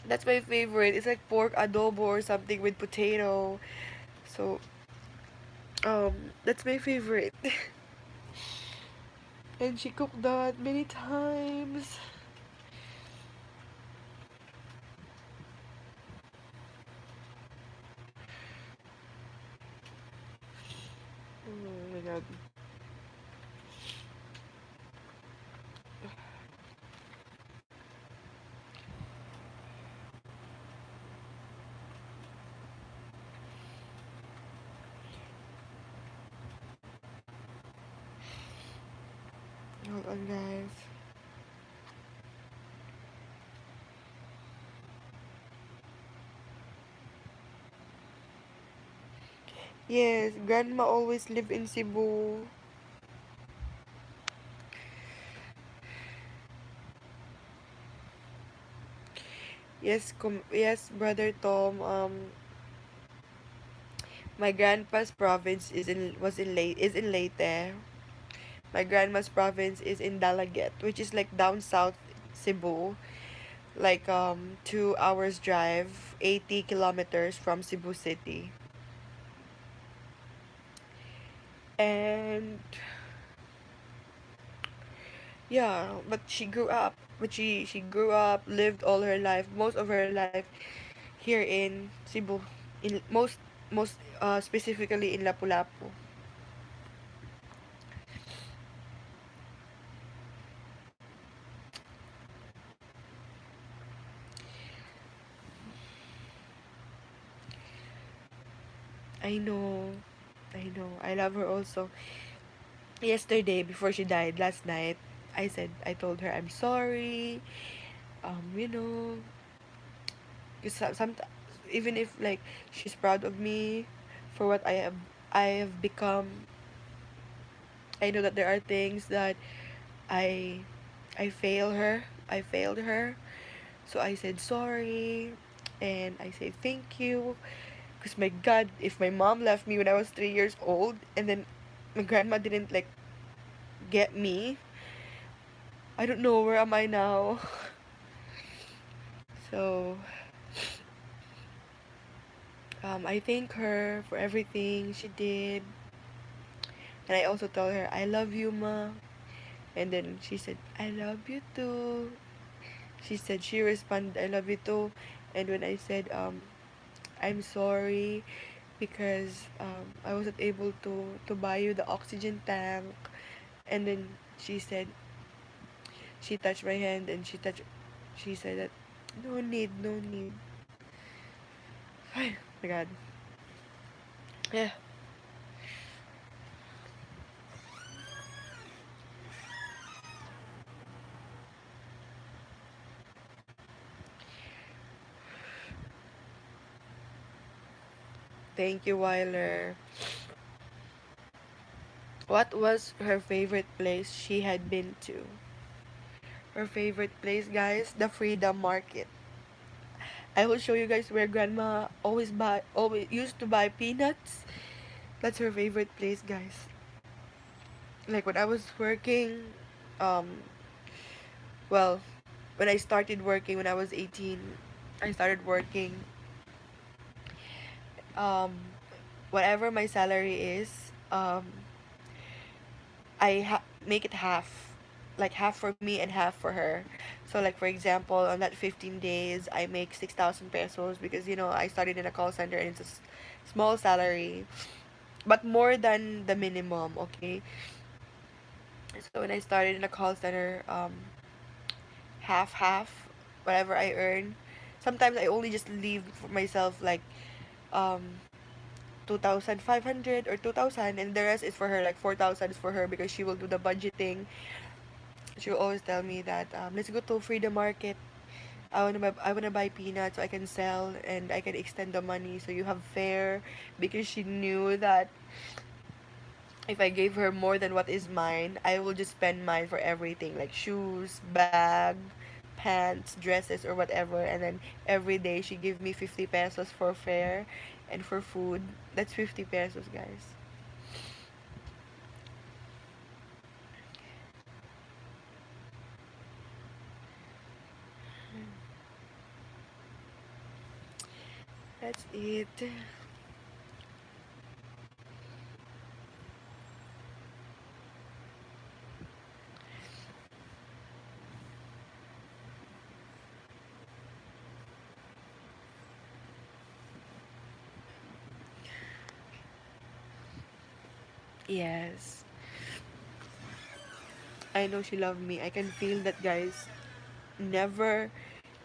That's my favorite. It's like pork adobo or something with potato. So, that's my favorite. And she cooked that many times. Oh my God. Hold on, guys. Yes, grandma always lived in Cebu. Yes, yes, brother Tom. My grandpa's province is in Leyte. My grandma's province is in Dalaget, which is like down south Cebu, like 2 hours drive, 80 kilometers from Cebu City. And yeah, she grew up, lived all her life, most of her life here in Cebu, in most specifically in Lapu-Lapu. I know. I know. I love her also. Yesterday, before she died last night, I told her I'm sorry. You know, because even if like she's proud of me for what I have become, I know that there are things that I I failed her. I failed her. So I said sorry and I said thank you. Because my God, if my mom left me when I was 3 years old and then my grandma didn't like get me, I don't know where am I now. So I thank her for everything she did, and I also tell her I love you, ma. And then she said I love you too. She responded I love you too, and when I said I'm sorry because I wasn't able to buy you the oxygen tank, and then she said she touched my hand and she said that no need, no need. My God. Yeah. Thank you, Weiler. What was her favorite place she had been to? Her favorite place, guys, the Freedom Market. I will show you guys where grandma always used to buy peanuts. That's her favorite place, guys. Like when I was working, um, well, when I started working when I was 18, I started working. Um, whatever my salary is, make it half, like half for me and half for her. So like for example, on that 15 days, I make 6,000 pesos because I started in a call center and it's a small salary, but more than the minimum. Okay, so when I started in a call center, half half, whatever I earn. Sometimes I only just leave for myself like um 2,500 or 2,000, and the rest is for her, like 4,000 is for her because she will do the budgeting. She will always tell me that let's go to Freedom Market. I wanna buy peanuts so I can sell and I can extend the money so you have fair, because she knew that if I gave her more than what is mine, I will just spend mine for everything like shoes, bag, pants, dresses, or whatever. And then every day she give me 50 pesos for fare and for food. That's 50 pesos, guys. That's it. Yes. I know she loved me. I can feel that, guys. Never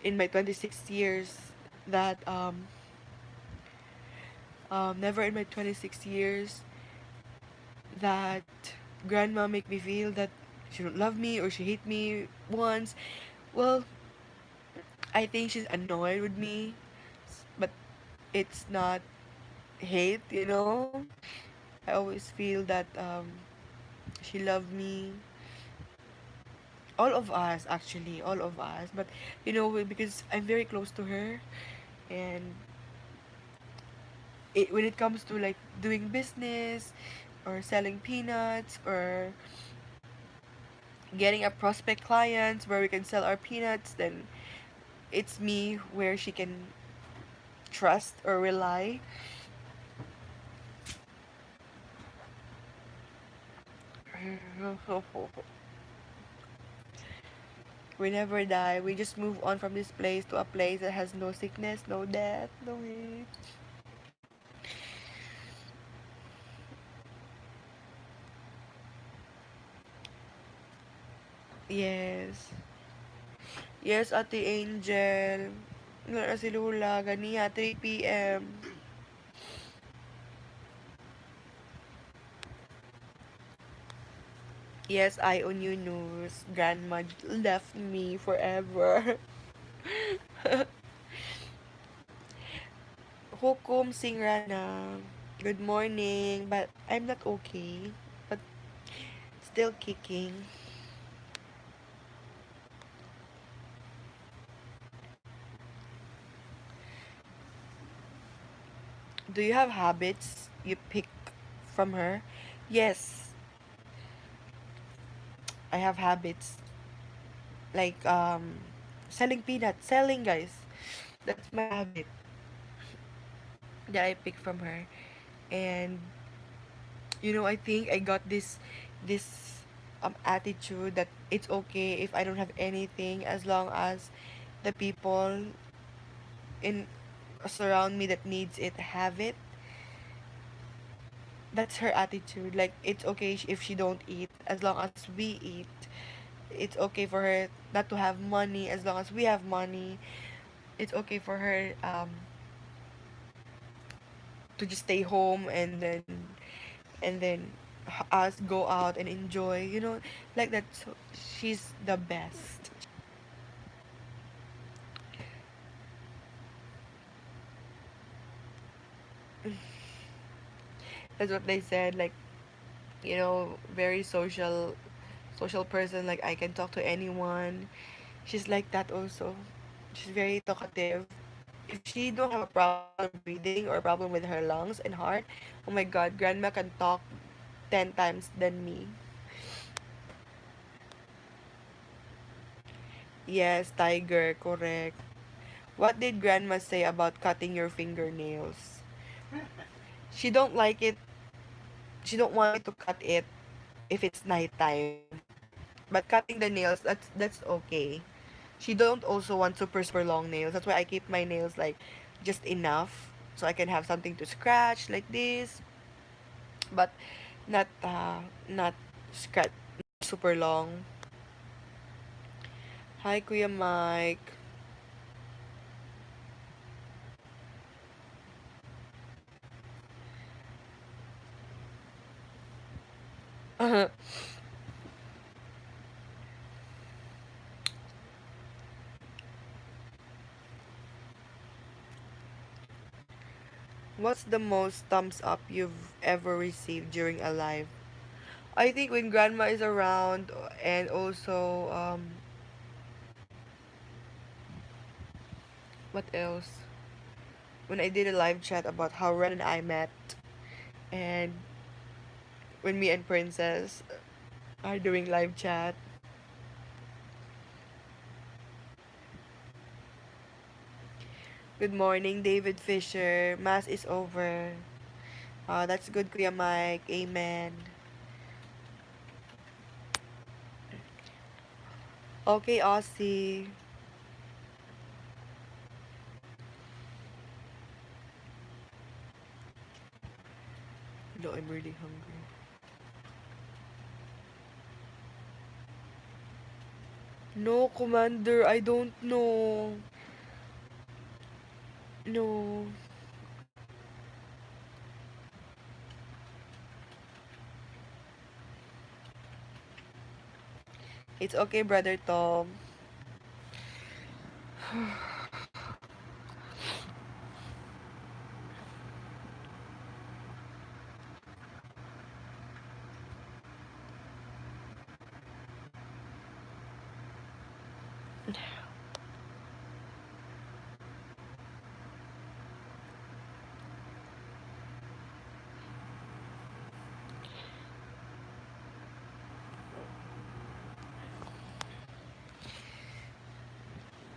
in my 26 years that never in my 26 years that grandma make me feel that she don't love me or she hate me once. Well, I think she's annoyed with me, but it's not hate. I always feel that she loved me. All of us, actually, all of us. But because I'm very close to her, and when it comes to like doing business or selling peanuts or getting a prospect clients where we can sell our peanuts, then it's me where she can trust or rely. We never die. We just move on from this place to a place that has no sickness, no death, no hate. Yes. Yes, Ate Angel. Wala na si Lula. Ganiya, 3 p.m. Yes, I on you news. Grandma left me forever. Hukom Singrana. Good morning, but I'm not okay. But still kicking. Do you have habits you pick from her? Yes, I have habits like selling peanuts, selling guys. That's my habit that I pick from her. And I think I got this attitude that it's okay if I don't have anything as long as the people in surround me that needs it have it. That's her attitude. Like it's okay if she don't eat as long as we eat. It's okay for her not to have money as long as we have money. It's okay for her to just stay home and then us go out and enjoy, like that. So she's the best. That's what they said, like, very social person, like I can talk to anyone. She's like that also. She's very talkative. If she don't have a problem breathing or a problem with her lungs and heart, oh my god, grandma can talk 10 times than me. Yes, tiger, correct. What did grandma say about cutting your fingernails? She don't like it. She don't want me to cut it if it's nighttime. But cutting the nails, that's okay. She don't also want super long nails. That's why I keep my nails like just enough so I can have something to scratch like this, but not scratch super long. Hi, Kuya Mike. What's the most thumbs up you've ever received during a live? I think when grandma is around, and also what else? When I did a live chat about how Ren and I met, and when me and Princess are doing live chat. Good morning, David Fisher. Mass is over. That's good, Kuya Mike. Amen. Okay, Aussie. No, I'm really hungry. No, Commander, I don't know. No. It's okay, Brother Tom.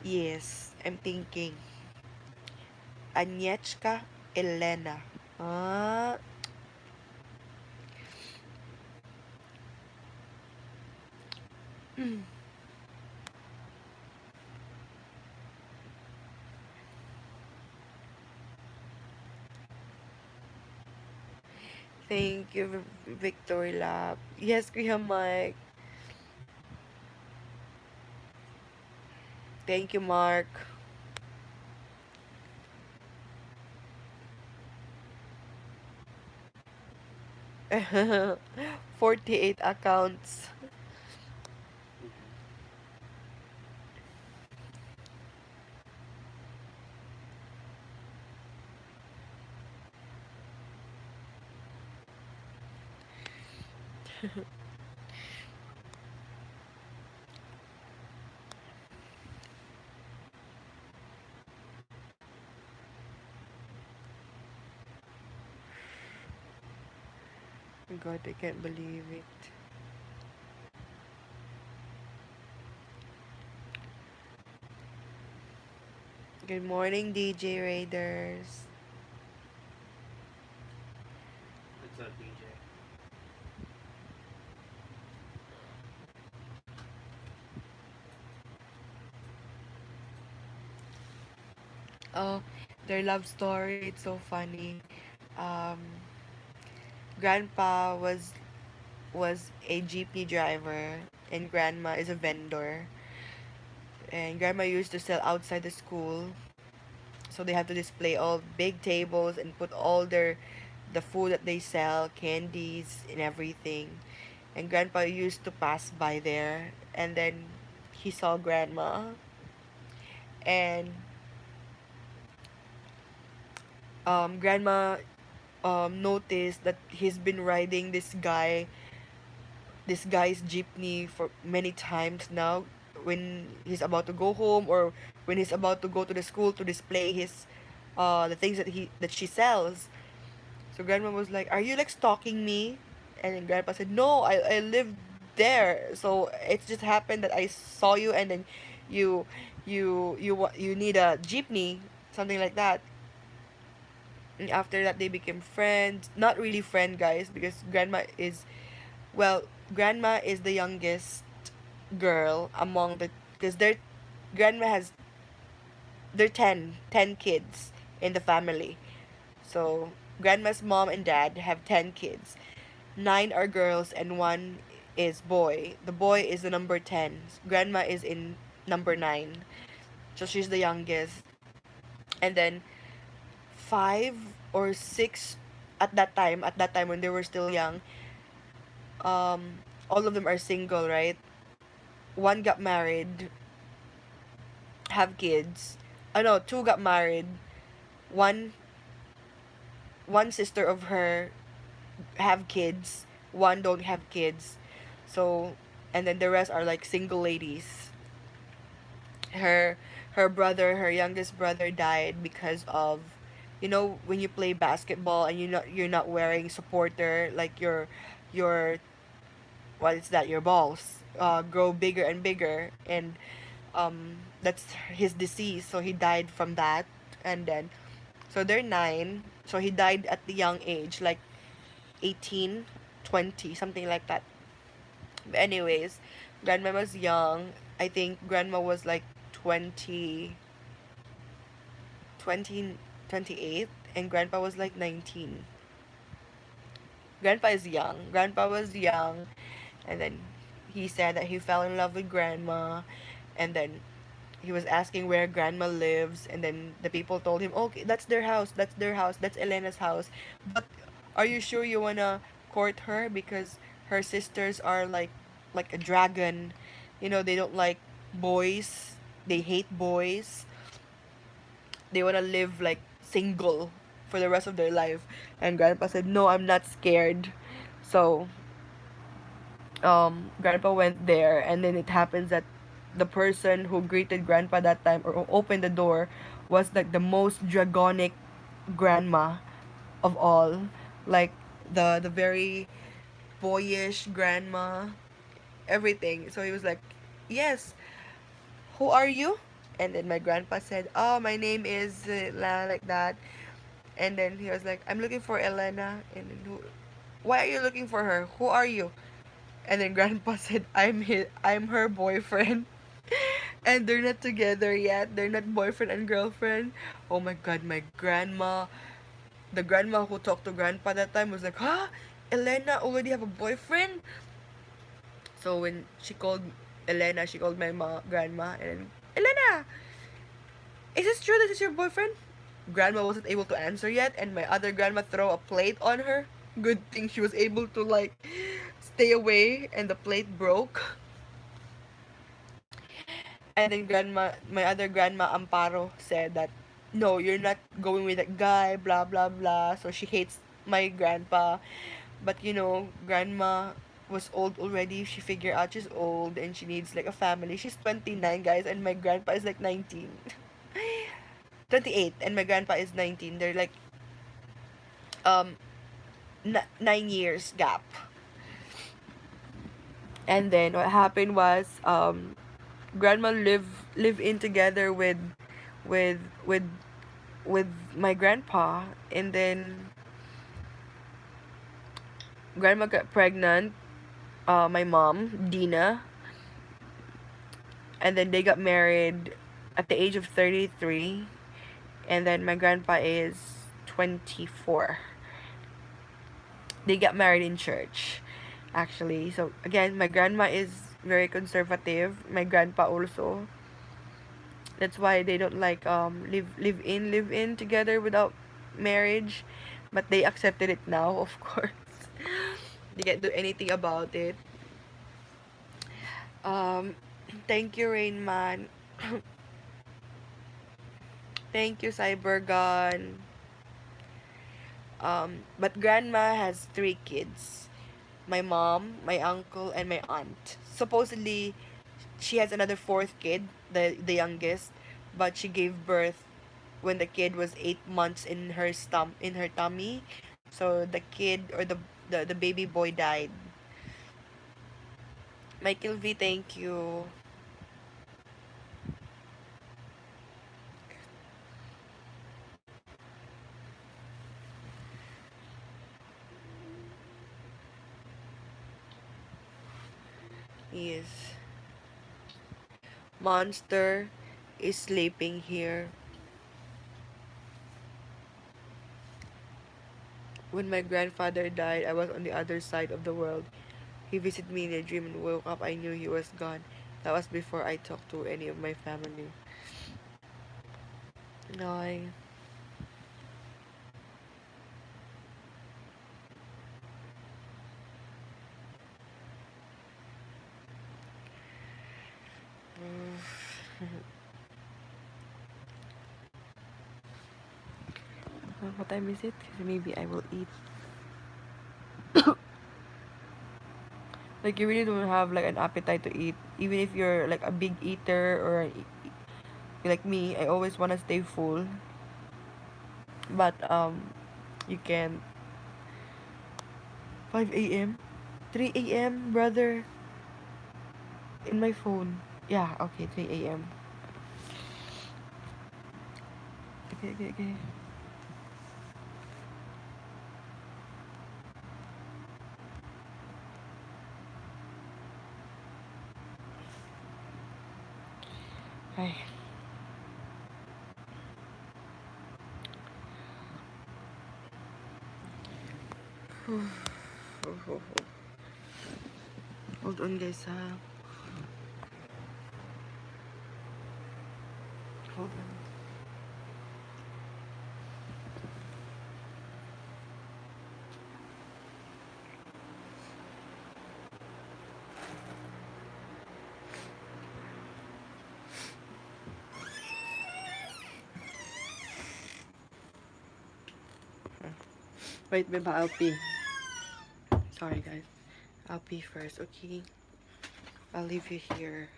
Yes, I'm thinking. Agnieszka Elena. Ah, thank you, Victory Lab. Yes, Kuya Mike. Thank you, Mark. 48 accounts. Mm-hmm. God, I can't believe it. Good morning, DJ Raiders. What's up, DJ? Oh, their love story, it's so funny. Um, Grandpa was a jeepney driver, and Grandma is a vendor. And Grandma used to sell outside the school, so they have to display all big tables and put all the food that they sell, candies and everything. And Grandpa used to pass by there, and then he saw Grandma, and Grandma noticed that he's been riding this guy's jeepney for many times now, when he's about to go home, or when he's about to go to the school to display his the things that she sells. So Grandma was like, "Are you like stalking me?" And then Grandpa said, "No, I live there. So it just happened that I saw you, and then you you need a jeepney, something like that." And after that, they became friends. Not really friend, guys, because well, Grandma is the youngest girl among because Grandma has there are 10 kids in the family. So Grandma's mom and dad have 10 kids. 9 are girls and 1 is boy. The boy is the number 10. Grandma is in number 9. So she's the youngest. And then 5 or 6 at that time when they were still young, all of them are single, right? One got married, have kids. Oh no, 2 got married. One one sister of her have kids. One don't have kids. So, and then the rest are like single ladies. Her her youngest brother died because of, when you play basketball and you're not wearing supporter, like your what is that, your balls grow bigger and bigger, and that's his disease, so he died from that. And then, so they're 9, so he died at the young age, like 18, 20, something like that. But anyways, Grandma was young. I think Grandma was like 20, 20, 28, and Grandpa was like 19. Grandpa was young, and then he said that he fell in love with Grandma, and then he was asking where Grandma lives, and then the people told him, "Okay, that's their house. That's their house. That's Elena's house." But are you sure you wanna court her, because her sisters are like a dragon. They don't like boys. They hate boys. They wanna live like single for the rest of their life. And Grandpa said, "No, I'm not scared." So Grandpa went there, and then it happens that the person who greeted Grandpa that time, or opened the door, was like the most dragonic grandma of all, like the very boyish grandma, everything. So he was like, "Yes, who are you?" And then my grandpa said, "Oh, my name is la, like that." And then he was like, "I'm looking for Elena." And then, "Why are you looking for her? Who are you?" And then grandpa said, I'm her boyfriend." And they're not together yet. They're not boyfriend and girlfriend. Oh my god, the grandma who talked to grandpa that time was like, "Huh? Elena already have a boyfriend?" So when she called Elena, she called my grandma, and then, "Elena, is this true that this is your boyfriend?" Grandma wasn't able to answer yet, and my other grandma throw a plate on her. Good thing she was able to like stay away, and the plate broke. And then my other grandma Amparo said that, "No, you're not going with that guy, blah blah blah." So she hates my grandpa. But grandma was old already. She figured out she's old and she needs like a family. She's 29, guys, and my grandpa is like 19. 28, and my grandpa is 19. They're like 9 years gap. And then what happened was, grandma live in together with with with my grandpa, and then grandma got pregnant, my mom Dina, and then they got married at the age of 33, and then my grandpa is 24. They got married in church, actually. So again, my grandma is very conservative, my grandpa also. That's why they don't like live in together without marriage, but they accepted it now, of course. They can't do anything about it. um Thank you, Rainman. Thank you, Cybergun. But grandma has three kids: my mom, my uncle, and my aunt. Supposedly, she has another fourth kid, the youngest, but she gave birth when the kid was 8 months in her tummy. So the kid, or the baby boy, died. Michael V, thank you. Yes. Monster is sleeping here. When my grandfather died, I was on the other side of the world. He visited me in a dream and woke up. I knew he was gone. That was before I talked to any of my family. No, what time is it? Maybe I will eat. Like, you really don't have like an appetite to eat, even if you're like a big eater, or like me. I always wanna stay full, but you can. 5 a.m., 3 a.m., brother, in my phone. Yeah, okay, 3 a.m. Okay, okay, okay. Ay. Hold on, guys, ha. Hold on. Wait, Beba, I'll pee. Sorry, guys. I'll pee first, okay? I'll leave you here.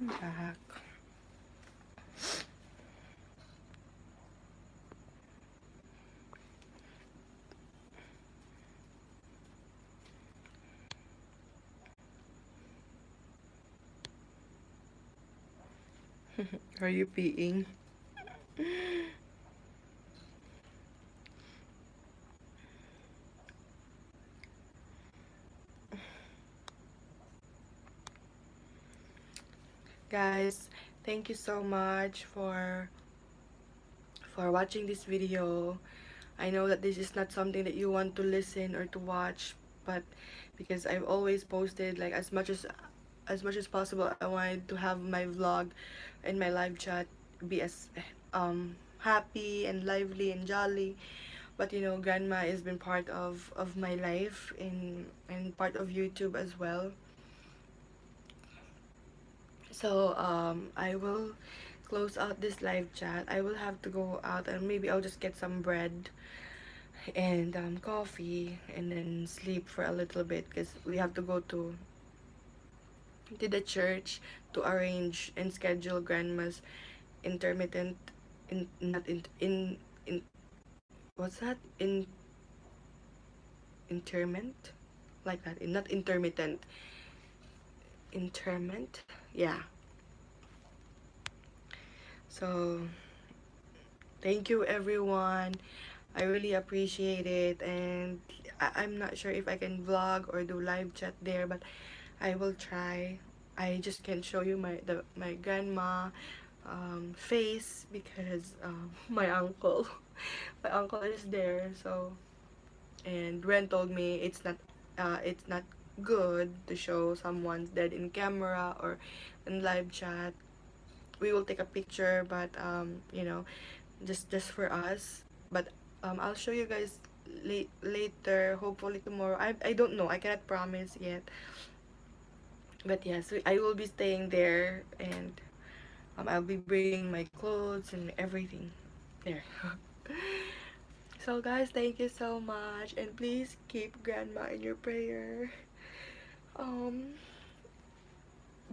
I'm back. Are you peeing? Guys, thank you so much for watching this video. I know that this is not something that you want to listen or to watch, but because I've always posted like as much as possible, I wanted to have my vlog and my live chat be as happy and lively and jolly. But grandma has been part of my life and part of YouTube as well. So I will close out this live chat. I will have to go out and maybe I'll just get some bread and coffee and then sleep for a little bit because we have to go to the church to arrange and schedule grandma's intermittent in not in what's that in interment like that in not intermittent interment, yeah. So thank you everyone. I really appreciate it, and I'm not sure if I can vlog or do live chat there, but I will try. I just can't show you my grandma face because my uncle my uncle is there. So and Ren told me it's not good to show someone's dead in camera or in live chat. We will take a picture, but just for us. But I'll show you guys later, hopefully tomorrow. I don't know, I cannot promise yet, but yes, I will be staying there, and I'll be bringing my clothes and everything there. So guys, thank you so much, and please keep grandma in your prayer. um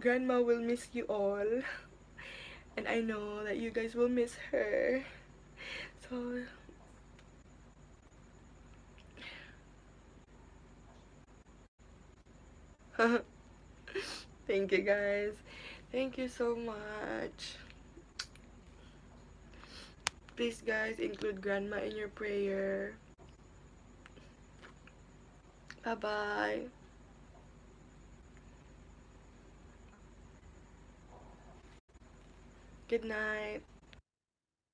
Grandma will miss you all, and I know that you guys will miss her. So thank you guys. Thank you so much. Please guys, include grandma in your prayer. Bye bye. Good night.